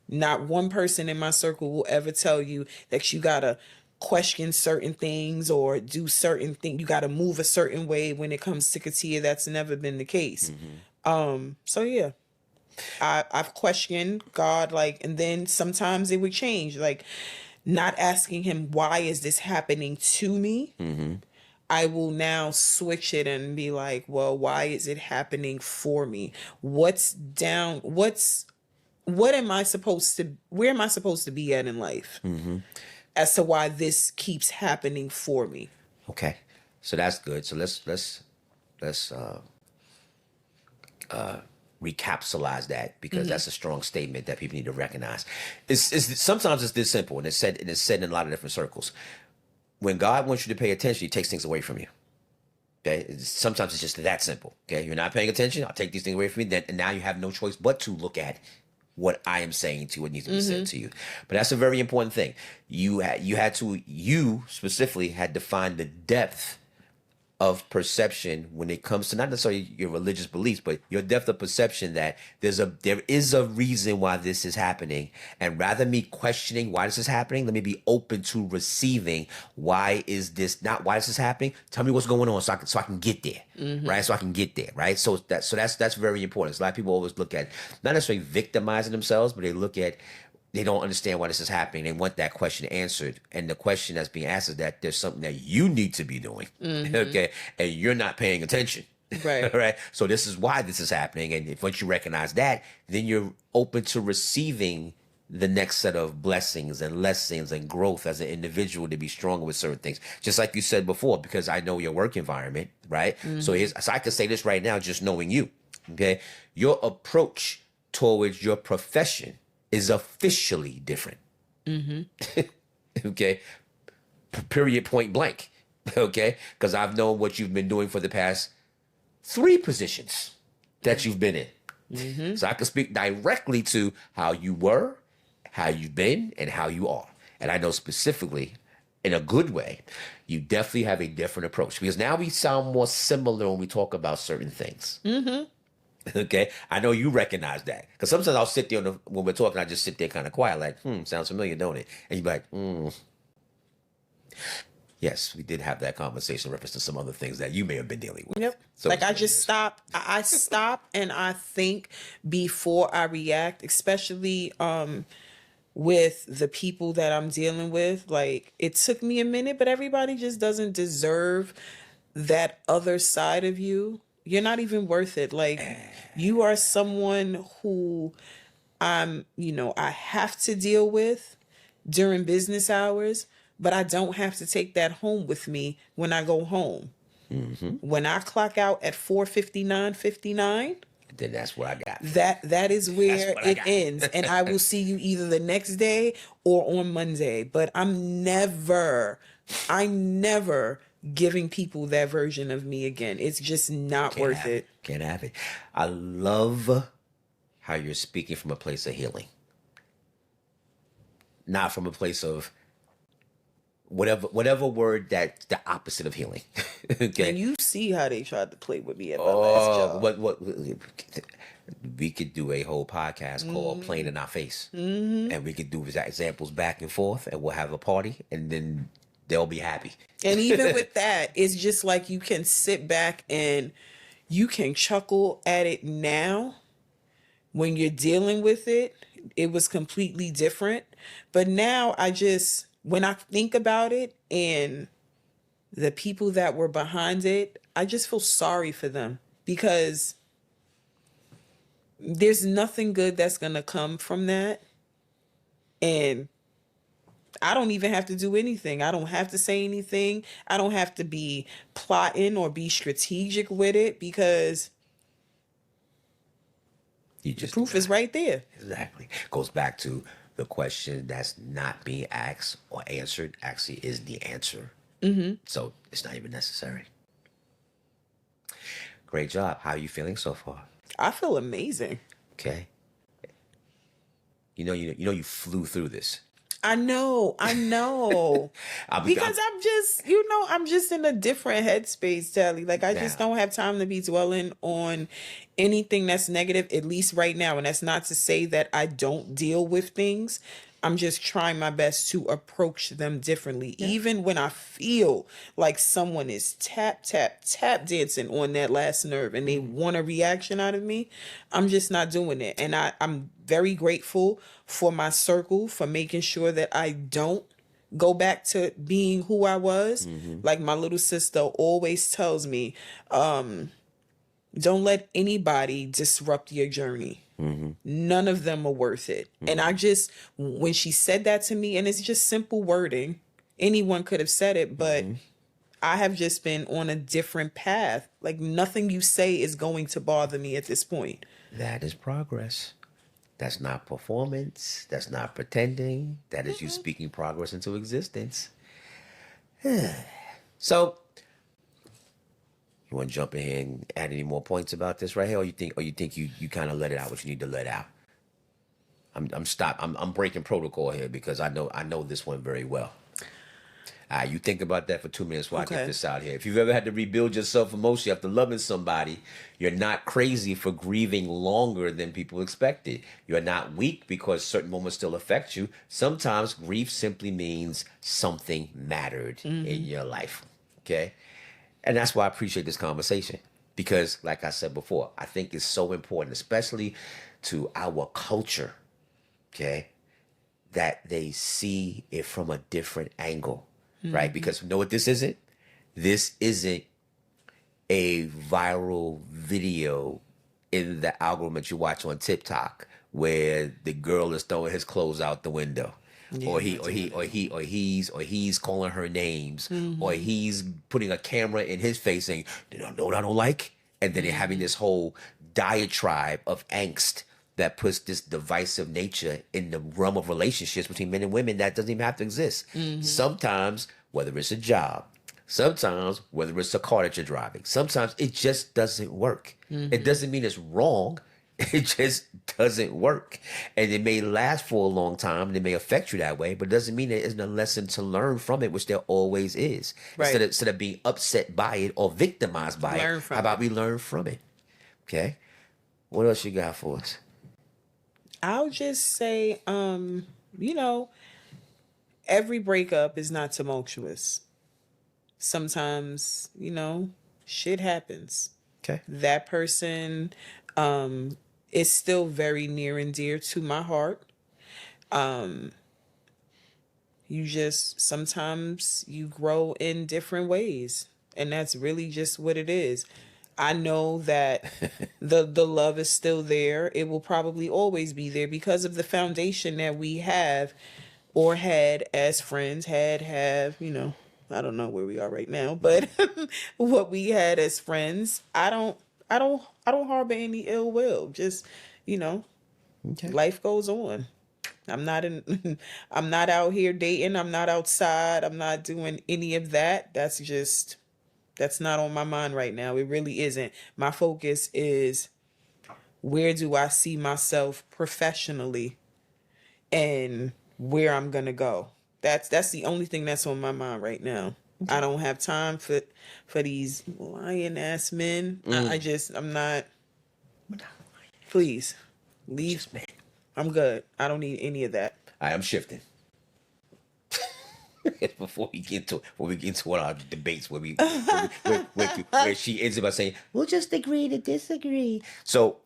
Not one person in my circle will ever tell you that you gotta question certain things or do certain things. You gotta move a certain way when it comes to Katiya. That's never been the case. So yeah. I've questioned God, like, and then sometimes it would change, like not asking him, why is this happening to me? I will now switch it and be like, well, why is it happening for me? What am I supposed to, where am I supposed to be at in life? As to why this keeps happening for me. Okay, so that's good. So let's recapsulize that, because that's a strong statement that people need to recognize. It's sometimes it's this simple, and it's said in a lot of different circles. When God wants you to pay attention, he takes things away from you. Okay, sometimes it's just that simple. Okay, you're not paying attention, I'll take these things away from you. Then and now you have no choice but to look at what I am saying to you, what needs to be said to you. But that's a very important thing. You specifically had to find the depth of perception when it comes to not necessarily your religious beliefs, but your depth of perception that there is a reason why this is happening. And rather me questioning why this is happening, let me be open to receiving why is this happening? Tell me what's going on so I can get there. Right? So I can get there, right? So that's very important. So a lot of people always look at not necessarily victimizing themselves, but they don't understand why this is happening. They want that question answered. And the question that's being asked is that there's something that you need to be doing. Okay. And you're not paying attention. Right. Right. So this is why this is happening. And once you recognize that, then you're open to receiving the next set of blessings and lessons and growth as an individual to be stronger with certain things. Just like you said before, because I know your work environment, right? So I can say this right now, just knowing you. Okay. Your approach towards your profession is officially different. Okay. Period, point blank. Okay. Because I've known what you've been doing for the past 3 positions that you've been in. So I can speak directly to how you were, how you've been, and how you are. And I know specifically, in a good way, you definitely have a different approach, because now we sound more similar when we talk about certain things. Okay, I know you recognize that, because sometimes I'll sit there when we're talking, I just sit there kind of quiet, like, sounds familiar, don't it? And you're like, yes, we did have that conversation in reference to some other things that you may have been dealing with. Yep. So like I just stop. I stop and I think before I react, especially with the people that I'm dealing with. Like, it took me a minute, but everybody just doesn't deserve that other side of you. You're not even worth it. Like, you are someone who I have to deal with during business hours, but I don't have to take that home with me when I go home. When I clock out at 4:59, then that's what I got. that is where it ends. And I will see you either the next day or on Monday. But I'm never giving people that version of me again. It's just not worth it. Can't have it. I love how you're speaking from a place of healing, not from a place of whatever word that's the opposite of healing. Okay. And you see how they tried to play with me at my last job. What we could do a whole podcast called "Playing in Our Face," and we could do examples back and forth, and we'll have a party, and then they'll be happy. And even with that, it's just like you can sit back and you can chuckle at it now. When you're dealing with it, it was completely different. But now when I think about it and the people that were behind it, I just feel sorry for them because there's nothing good that's going to come from that. And I don't even have to do anything. I don't have to say anything. I don't have to be plotting or be strategic with it because You the just proof is right there. exactly goes back to the question that's not being asked or answered. Actually, is the answer. So it's not even necessary. Great job. How are you feeling so far? I feel amazing. Okay. You flew through this. I know. Because I'm just in a different headspace, Tally. Like, I just Yeah. don't have time to be dwelling on anything that's negative, at least right now. And that's not to say that I don't deal with things. I'm just trying my best to approach them differently. Even when I feel like someone is tap dancing on that last nerve and they want a reaction out of me, I'm just not doing it. And I'm very grateful for my circle for making sure that I don't go back to being who I was. Like my little sister always tells me, don't let anybody disrupt your journey. None of them are worth it. And when she said that to me, and it's just simple wording, anyone could have said it, but I have just been on a different path. Like nothing you say is going to bother me at this point. That is progress. That's not performance. That's not pretending. That is you speaking progress into existence. So, you want to jump in here and add any more points about this right here, or you think you kind of let it out what you need to let out? I'm breaking protocol here because I know this one very well. You think about that for 2 minutes while I get this out here. If you've ever had to rebuild yourself emotionally after loving somebody, you're not crazy for grieving longer than people expected. You're not weak because certain moments still affect you. Sometimes grief simply means something mattered in your life. Okay? And that's why I appreciate this conversation. Because, like I said before, I think it's so important, especially to our culture, okay, that they see it from a different angle. Right? Because you know what this isn't? This isn't a viral video in the algorithm that you watch on TikTok where the girl is throwing his clothes out the window. Or he's calling her names, or he's putting a camera in his face saying, "You know what I don't like?" And then they're having this whole diatribe of angst that puts this divisive nature in the realm of relationships between men and women that doesn't even have to exist. Sometimes, whether it's a job, sometimes whether it's a car that you're driving, sometimes it just doesn't work. It doesn't mean it's wrong. It just doesn't work. And it may last for a long time and it may affect you that way, but it doesn't mean there isn't a lesson to learn from it, which there always is. Right. Instead of being upset by it or victimized by it, how about we learn from it? Okay? What else you got for us? I'll just say, every breakup is not tumultuous. Sometimes, shit happens. Okay. That person is still very near and dear to my heart. Sometimes you grow in different ways, and that's really just what it is. I know that the love is still there. It will probably always be there because of the foundation that we have or had as friends, have, I don't know where we are right now, but what we had as friends, I don't harbor any ill will. Just, life goes on. I'm not out here dating. I'm not outside. I'm not doing any of that. That's not on my mind right now. It really isn't. My focus is where do I see myself professionally and where I'm going to go. That's the only thing that's on my mind right now. I don't have time for these lying ass men. I'm not. Please leave me. I'm good. I don't need any of that. I am shifting. Before we get into one of our debates where where she ends up by saying, "We'll just agree to disagree." So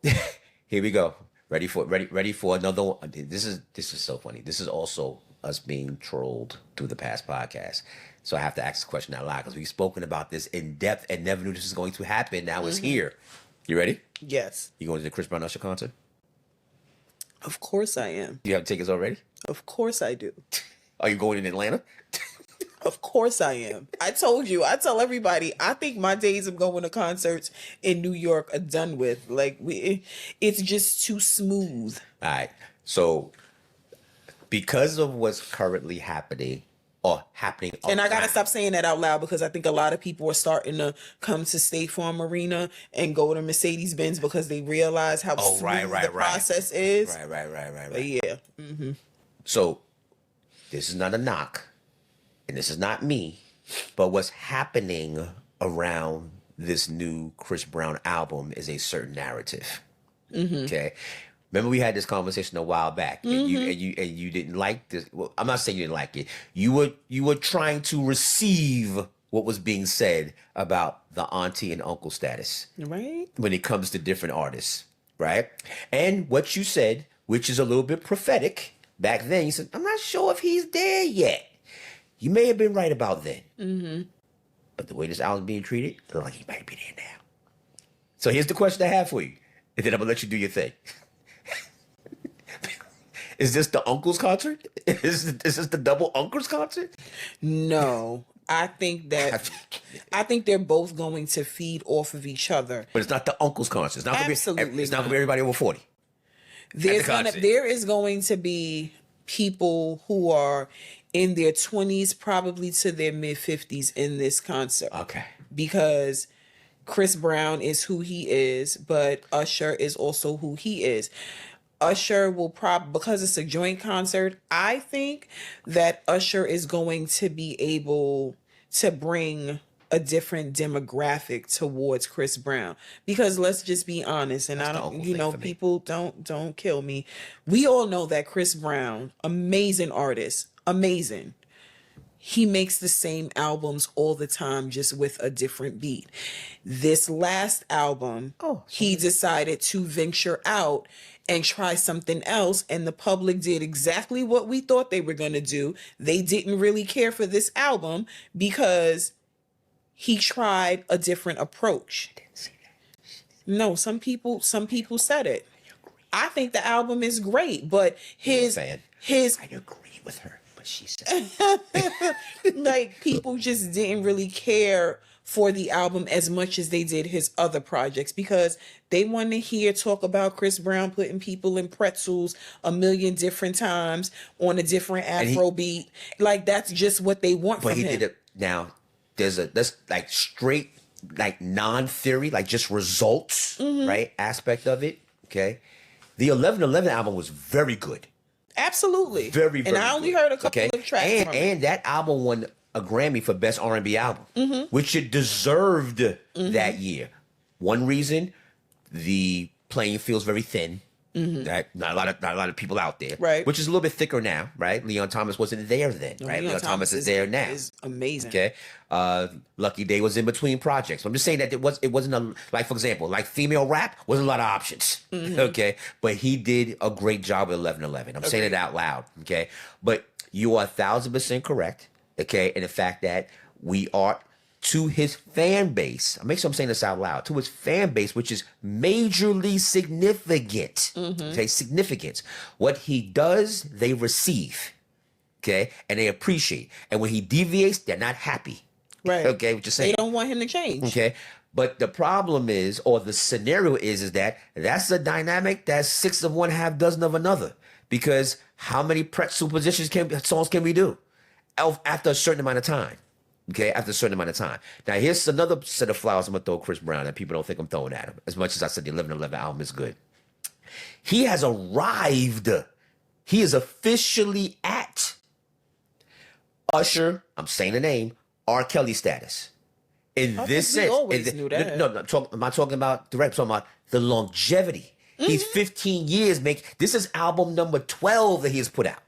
here we go. Ready for another one. This is so funny. This is also us being trolled through the past podcast. So I have to ask the question out loud because we've spoken about this in depth and never knew this was going to happen. Now it's here. You ready? Yes. You going to the Chris Brown Usher concert? Of course I am. Do you have tickets already? Of course I do. Are you going in Atlanta? Of course I am. I told you. I tell everybody. I think my days of going to concerts in New York are done with. Like it's just too smooth. All right. So because of what's currently happening, And I gotta stop saying that out loud because I think a lot of people are starting to come to State Farm Arena and go to Mercedes Benz because they realize how smooth the process is. Right. But yeah. So this is not a knock, and this is not me, but what's happening around this new Chris Brown album is a certain narrative. Okay. Remember we had this conversation a while back, and you didn't like this. Well, I'm not saying you didn't like it. You were trying to receive what was being said about the auntie and uncle status, Right. when it comes to different artists, right? And what you said, which is a little bit prophetic, back then, you said, I'm not sure if he's there yet. You may have been right about then. But the way this album's being treated, it looks like he might be there now. So here's the question I have for you, and then I'm going to let you do your thing. Is this the uncle's concert? Is this the double uncle's concert? No. I think they're both going to feed off of each other. But it's not the uncle's concert. It's not going to be everybody over 40. There is going to be people who are in their 20s, probably to their mid 50s in this concert. Okay. Because Chris Brown is who he is, but Usher is also who he is. Usher will because it's a joint concert, I think that Usher is going to be able to bring a different demographic towards Chris Brown. Because let's just be honest, and I don't, people don't kill me. We all know that Chris Brown, amazing artist, amazing. He makes the same albums all the time, just with a different beat. This last album, he decided to venture out and try something else, and the public did exactly what we thought they were going to do. They didn't really care for this album because he tried a different approach. I didn't see that. No, some people said it. I think the album is great, but his I agree with her, but she said like people just didn't really care for the album as much as they did his other projects because they want to hear talk about Chris Brown putting people in pretzels a million different times on a different Afro beat. Like that's just what they want from him. But he did it. Now that's like straight like non-theory, like just results, right? Aspect of it. Okay. The 1111 album was very good. Absolutely. Very and I only heard a couple of tracks from it. And that album won a Grammy for Best R&B Album, which it deserved that year. One reason, the playing field's very thin. Not a lot of people out there, right? Which is a little bit thicker now, right? Leon Thomas wasn't there then, right? Leon Thomas is there now. Is amazing. Okay, Lucky Day was in between projects. I'm just saying that it wasn't a, like, for example, like female rap wasn't a lot of options. Okay, but he did a great job with 1111. I'm saying it out loud. Okay, but you are 1,000% correct. Okay, and the fact that we are to his fan base, make sure I'm saying this out loud, to his fan base, which is majorly significant. Okay, significance. What he does, they receive. Okay, and they appreciate. And when he deviates, they're not happy. Right. Okay, what you're saying. They don't want him to change. Okay. But the problem is, or the scenario is that that's a dynamic that's 6 of one, half dozen of another. Because how many pretzel songs can we do after a certain amount of time? Okay, after a certain amount of time. Now, here's another set of flowers I'm going to throw Chris Brown that people don't think I'm throwing at him. As much as I said the 1111 album is good. He has arrived. He is officially at Usher, I'm saying the name, R. Kelly status. In this sense. We always knew that. No, I'm not talking about the rap, I'm talking about the longevity. He's 15 years this is album number 12 that he has put out.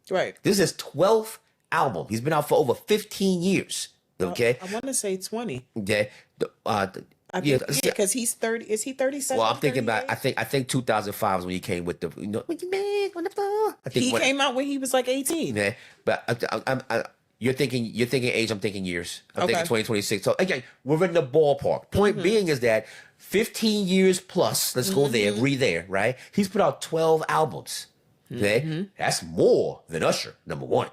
Right. This is his 12th album. He's been out for over 15 years. Okay. I want to say 20. Okay. Because he's 30. Is he 37? Well, I'm thinking about. I think 2005 is when he came with the. When you man on the floor. He came out when he was like 18. Yeah, but You're thinking age, I'm thinking years. I'm Okay. thinking 2026. So again, we're in the ballpark. Point being is that 15 years plus, let's go there, agree there, right? He's put out 12 albums. Okay? That's more than Usher, number one.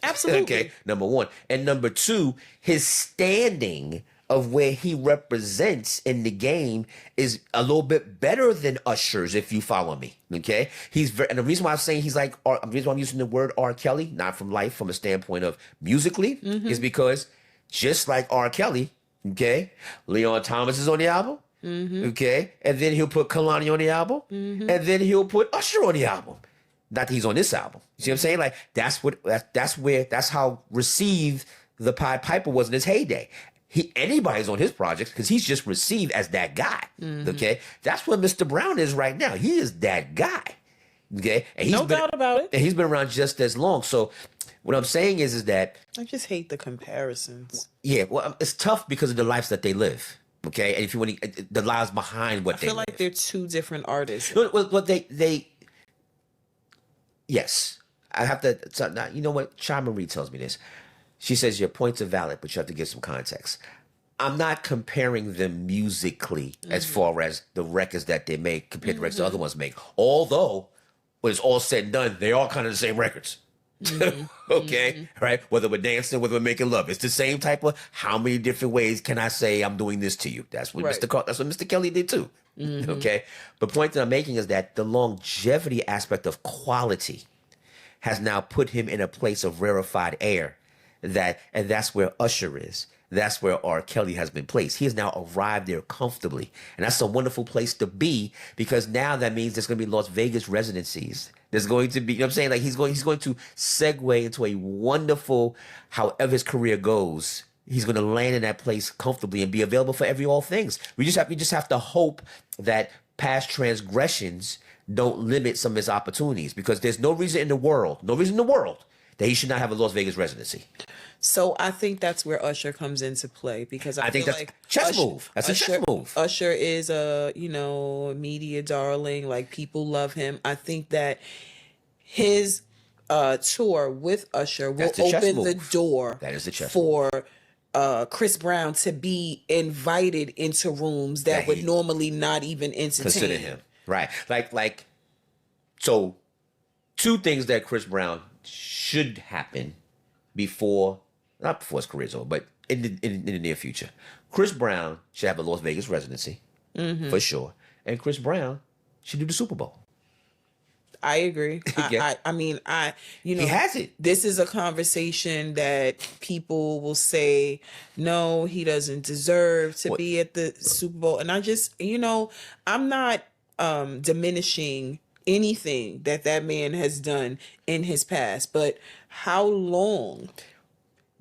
Absolutely. Okay, number one. And number two, his standing of where he represents in the game is a little bit better than Usher's, if you follow me. Okay, he's very, and the reason why I'm saying he's like, the reason why I'm using the word R. Kelly, not from life, from a standpoint of musically, is because just like R. Kelly, okay, Leon Thomas is on the album, okay, and then he'll put Kalani on the album, and then he'll put Usher on the album. Not that he's on this album. You see what I'm saying? Like that's how received the Pied Piper was in his heyday. Anybody's on his projects because he's just received as that guy. Okay, that's what Mr. Brown is right now. He is that guy. Okay, and No doubt about it. And he's been around just as long. So what I'm saying is that I just hate the comparisons. yeah, well, it's tough because of the lives that they live. Okay, and if you want the lives behind what I feel like they're two different artists. Well, they yes, I have to. So now, you know what? Chai Marie tells me this. She says your points are valid, but you have to give some context. I'm not comparing them musically as far as the records that they make compared to the records the other ones make. Although, when it's all said and done, they are kind of the same records. Okay, right? Whether we're dancing, whether we're making love, it's the same type of. How many different ways can I say I'm doing this to you? That's what Right. That's what Mr. Kelly did too. Okay, but the point that I'm making is that the longevity aspect of quality has now put him in a place of rarefied air. And that's where Usher is. That's where R. Kelly has been placed. He has now arrived there comfortably. And that's a wonderful place to be because now that means there's going to be Las Vegas residencies. There's going to be, you know what I'm saying? Like he's going to segue into a wonderful, however his career goes, he's going to land in that place comfortably and be available for all things. We just have to hope that past transgressions don't limit some of his opportunities because there's no reason in the world that he should not have a Las Vegas residency. So I think that's where Usher comes into play because I think feel that's like chess move. That's a chess move. Usher is a media darling. Like people love him. I think that his tour with Usher will open the door. That is the chess for Chris Brown to be invited into rooms that would normally not even entertain consider him. Right. Like so two things that Chris Brown should happen not before his career's over, but in the near future. Chris Brown should have a Las Vegas residency for sure, and Chris Brown should do the Super Bowl. I agree. Yeah. I mean, he has it. This is a conversation that people will say, no, he doesn't deserve to be at the Super Bowl. And I just, I'm not diminishing anything that man has done in his past, but how long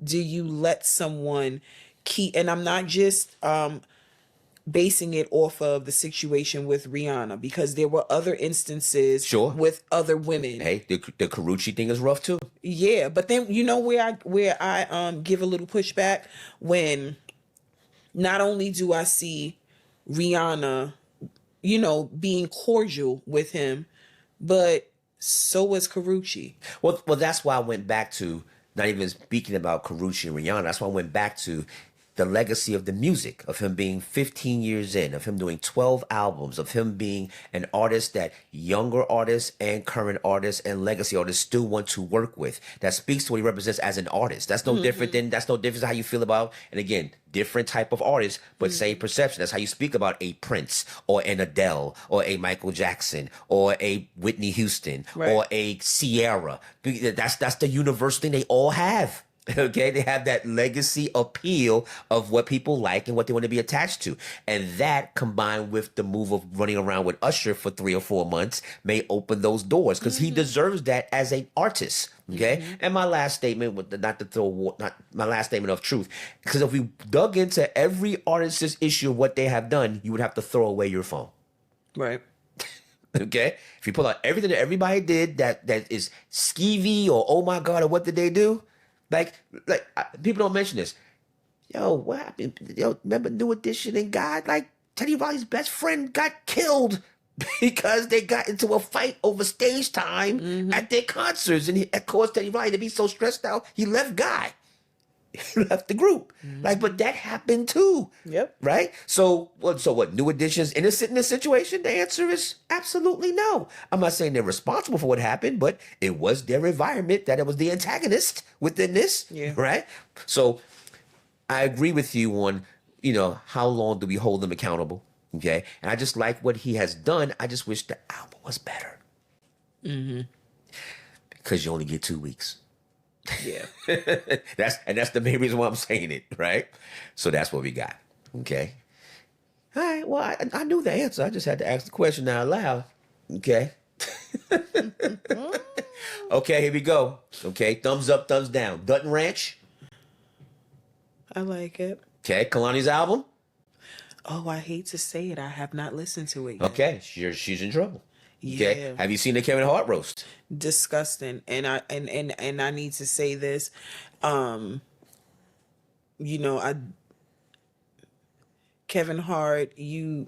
do you let someone keep, and I'm not just basing it off of the situation with Rihanna because there were other instances with other women. Hey, the Karrueche thing is rough too. Yeah, but then where I give a little pushback when not only do I see Rihanna, being cordial with him, but so was Karrueche. Well, that's why I went back to not even speaking about Karrueche and Rihanna. That's why I went back to the legacy of the music, of him being 15 years in, of him doing 12 albums, of him being an artist that younger artists and current artists and legacy artists still want to work with. That speaks to what he represents as an artist. That's no different than how you feel about, and again, different type of artist, but same perception. That's how you speak about a Prince or an Adele or a Michael Jackson or a Whitney Houston or a Sierra. That's the universal thing they all have. Okay, they have that legacy appeal of what people like and what they want to be attached to. And that combined with the move of running around with Usher for 3 or 4 months may open those doors because he deserves that as an artist. Okay. And my last statement, my last statement of truth, because if we dug into every artist's issue of what they have done, you would have to throw away your phone. Right. Okay. If you pull out everything that everybody did that is skeevy or oh my God, or what did they do? Like people don't mention this. Yo, what happened? Yo, remember New Edition and God? Like Teddy Riley's best friend got killed because they got into a fight over stage time at their concerts, and it caused Teddy Riley to be so stressed out he left Guy. He left the group. Like, but that happened too. Yep. Right? So what? So what? New Edition's innocent in this situation? The answer is absolutely no. I'm not saying they're responsible for what happened, but it was their environment that it was the antagonist within this. Yeah. Right? So I agree with you on, how long do we hold them accountable? Okay. And I just like what he has done. I just wish the album was better. Because you only get 2 weeks. Yeah. That's the main reason why I'm saying it, right? So that's what we got. Okay. All right. Well, I knew the answer. I just had to ask the question out loud. Okay. Okay, here we go. Okay, thumbs up, thumbs down. Dutton Ranch. I like it. Okay, Kalani's album. Oh, I hate to say it. I have not listened to it yet. Okay, she's in trouble. Okay. Yeah. Have you seen the Kevin Hart roast? Disgusting. And I need to say this. Kevin Hart, you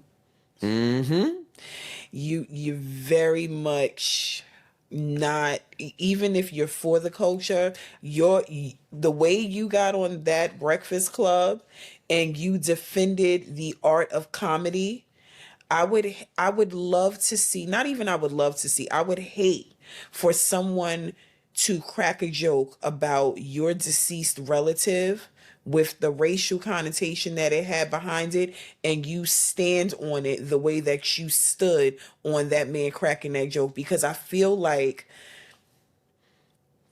very much not, even if you're for the culture, the way you got on that Breakfast Club and you defended the art of comedy, I would love to see, not even I would love to see, I would hate for someone to crack a joke about your deceased relative with the racial connotation that it had behind it, and you stand on it the way that you stood on that man cracking that joke, because I feel like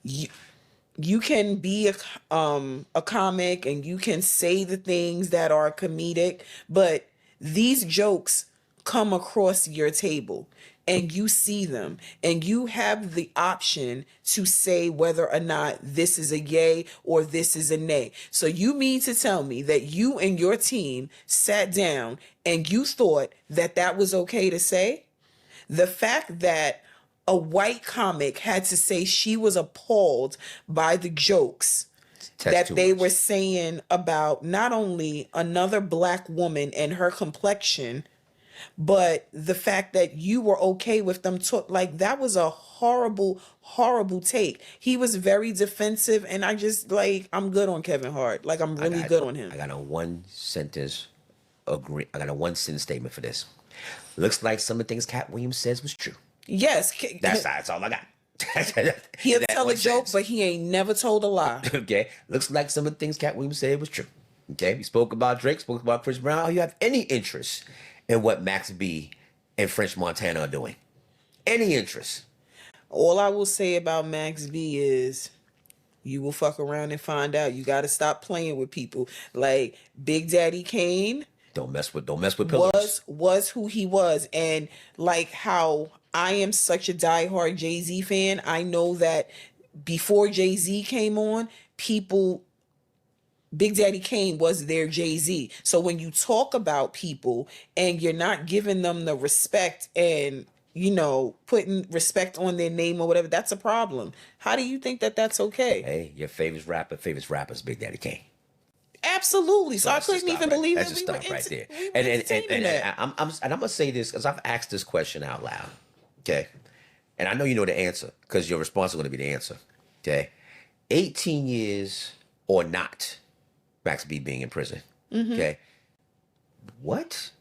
you can be a comic and you can say the things that are comedic, but these jokes come across your table and you see them and you have the option to say whether or not this is a yay or this is a nay. So you mean to tell me that you and your team sat down and you thought that that was okay to say? The fact that a white comic had to say she was appalled by the jokes that they were saying about not only another black woman and her complexion, but the fact that you were okay with them like, that was a horrible, horrible take. He was very defensive, and I just, like, I'm good on Kevin Hart. Like, I'm really good on him. I got a one sentence statement for this. Looks like some of the things Cat Williams says was true. Yes. That's all I got. He'll tell a joke, but he ain't never told a lie. Okay. Looks like some of the things Cat Williams said was true. Okay. We spoke about Drake, spoke about Chris Brown. Are you have any interest in what Max B and French Montana are doing? Any interest? All I will say about Max B is you will fuck around and find out. You got to stop playing with people. Like Big Daddy Kane. Don't mess with pillars. Was who he was. And like how I am such a diehard Jay-Z fan, I know that before Jay-Z came on, Big Daddy Kane was their Jay-Z. So when you talk about people and you're not giving them the respect and, putting respect on their name or whatever, that's a problem. How do you think that that's okay? Hey, your favorite rapper is Big Daddy Kane. Absolutely. So I couldn't even believe that. That's just stuff right there. And I'm gonna say this because I've asked this question out loud. Okay, and I know you know the answer because your response is going to be the answer. Okay, 18 years or not, Max B being in prison. Mm-hmm. Okay, what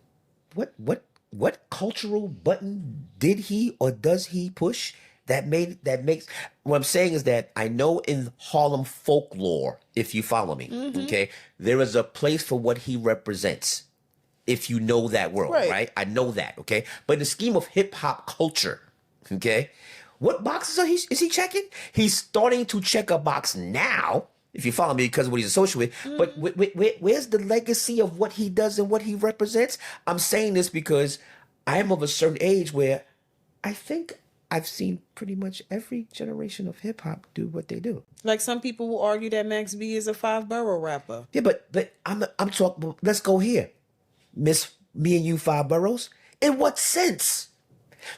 cultural button did he or does he push that makes what I'm saying is that I know in Harlem folklore, if you follow me, okay, there is a place for what he represents. If you know that world, right? I know that, okay? But in the scheme of hip hop culture, okay, what boxes is he checking? He's starting to check a box now, if you follow me, because of what he's associated with. But where's the legacy of what he does and what he represents? I'm saying this because I am of a certain age where I think I've seen pretty much every generation of hip hop do what they do. Like some people will argue that Max B is a 5-borough rapper. Yeah, but I'm talking. Let's go here, Miss Me and You 5 Boroughs. In what sense?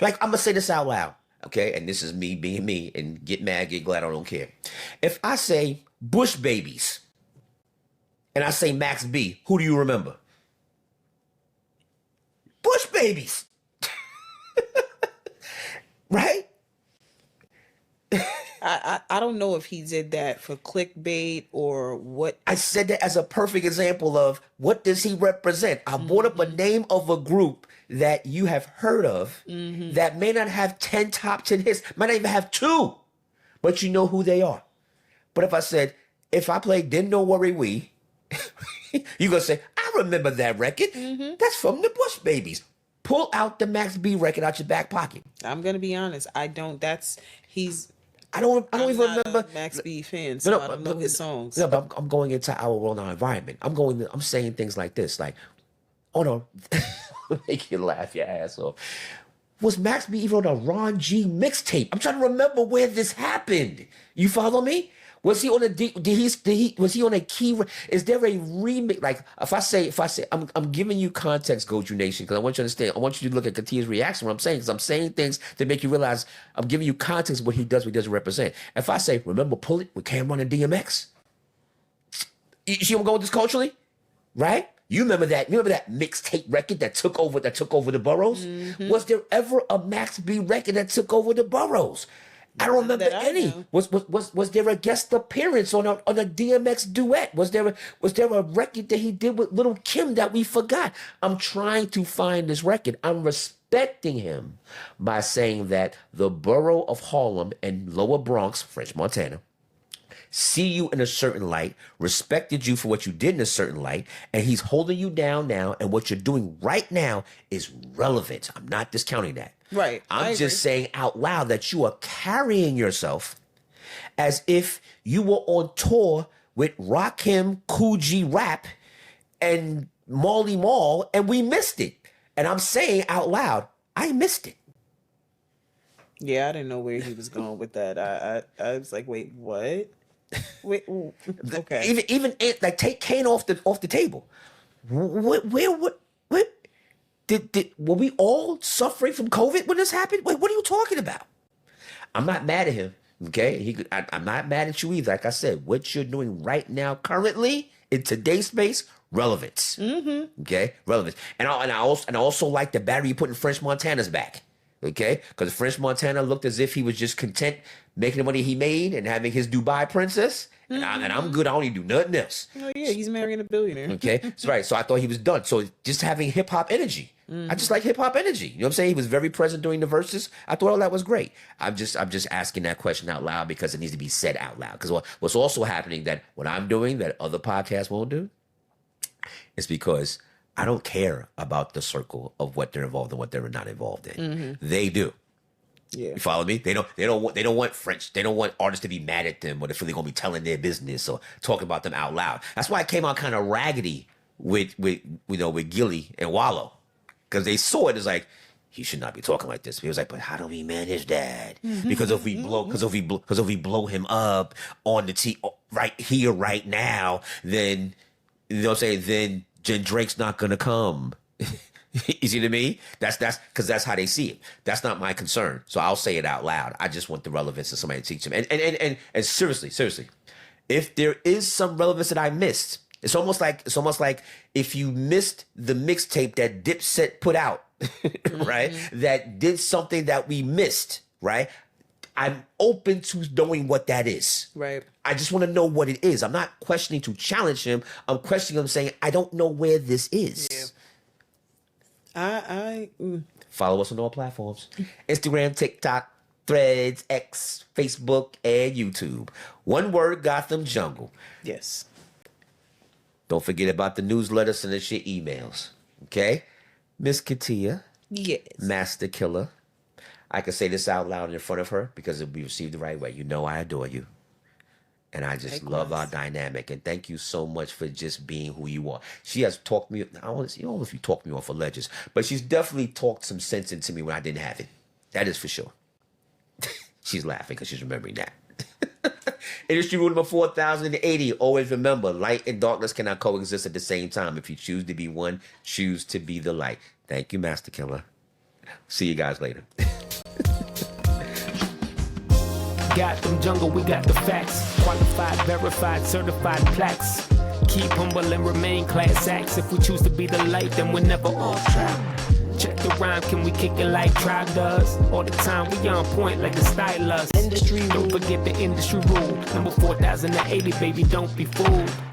Like, I'm gonna say this out loud, okay? And this is me being me, and get mad, get glad, I don't care. If I say Bush Babies, and I say Max B, who do you remember? Bush Babies. Right? I don't know if he did that for clickbait or what. I said that as a perfect example of what does he represent. I brought up a name of a group that you have heard of that may not have 10 top 10 hits, might not even have 2, but you know who they are. But if I said, if I played Then Don't Worry We, you're going to say, I remember that record. That's from the Bush Babies. Pull out the Max B record out your back pocket. I'm going to be honest. I don't even remember Max B fan, so I don't know his songs. No, but I'm going into our world, our environment. I'm saying things like this, like, oh no, make you laugh your ass off. Was Max B even on a Ron G mixtape? I'm trying to remember where this happened. You follow me? Was he on was he on a key? Is there a remix? Like if I say, I'm giving you context, Goju Nation, because I want you to understand. I want you to look at Katiya's reaction. What I'm saying, because I'm saying things to make you realize I'm giving you context of what he does, what he doesn't represent. If I say, remember Pull It with Cameron and DMX? You see where I'm going with this culturally, right? You remember that mixtape record that took over the boroughs? Was there ever a Max B record that took over the boroughs? I don't remember any. Was there a guest appearance on a DMX duet? Was there a record that he did with Lil' Kim that we forgot? I'm trying to find this record. I'm respecting him by saying that the borough of Harlem and Lower Bronx, French Montana, see you in a certain light, respected you for what you did in a certain light, and he's holding you down now, and what you're doing right now is relevant. I'm not discounting that. Right. I'm just saying out loud that you are carrying yourself as if you were on tour with Rakim, Coogee Rap, and Marley Marl, and we missed it. And I'm saying out loud, I missed it. Yeah, I didn't know where he was going with that. I was like, wait, what? Wait, okay. Even like take Kane off the table. Where were we all suffering from COVID when this happened? Wait, what are you talking about? I'm not mad at him. Okay, I'm not mad at you either. Like I said, what you're doing right now, currently in today's space, relevance. Okay, relevance. And I also like the battery you put in French Montana's back. Okay, because French Montana looked as if he was just content making the money he made and having his Dubai princess. And I'm good. I don't need to do nothing else. Oh yeah, he's marrying a billionaire. Okay, that's right. So I thought he was done. So just having hip hop energy. I just like hip hop energy. You know what I'm saying? He was very present during the verses. I thought all that was great. I'm just asking that question out loud because it needs to be said out loud. Because what's also happening that what I'm doing that other podcasts won't do is because I don't care about the circle of what they're involved in, what they're not involved in. They do. Yeah. You follow me? They don't want French. They don't want artists to be mad at them or they feel they're gonna be telling their business or talking about them out loud. That's why I came out kind of raggedy with Gilly and Wallow. Because they saw it as like, he should not be talking like this. He was like, but how do we manage that? Because if we blow him up on the right here, right now, then you know what I'm saying, then Drake's not gonna come. You see what I mean? That's because that's how they see it. That's not my concern. So I'll say it out loud. I just want the relevance of somebody to teach them. And seriously, if there is some relevance that I missed, it's almost like if you missed the mixtape that Dipset put out, right? That did something that we missed, right? I'm open to knowing what that is. Right. I just want to know what it is. I'm not questioning to challenge him. I'm questioning him saying, I don't know where this is. Yeah. Follow us on all platforms. Instagram, TikTok, Threads, X, Facebook, and YouTube. One word, Gotham Jungle. Yes. Don't forget about the newsletter. Send us your emails. Okay? Miss Katiya. Yes. Masta Killa. I can say this out loud in front of her because it'll be received the right way. You know I adore you. And I just love our dynamic. And thank you so much for just being who you are. She has talked me, I don't know if you talked me off for ledges, but she's definitely talked some sense into me when I didn't have it. That is for sure. She's laughing because she's remembering that. Industry rule number 4080. Always remember, light and darkness cannot coexist at the same time. If you choose to be one, choose to be the light. Thank you, Masta Killa. See you guys later. Gotham Jungle, we got the facts. Qualified, verified, certified plaques. Keep humble and remain class acts. If we choose to be the light, then we're never off track. Check. the rhyme, can we kick it like Tribe does? All the time, we on point like the stylist. Industry Don't forget the industry rule. Number 4080, baby, don't be fooled.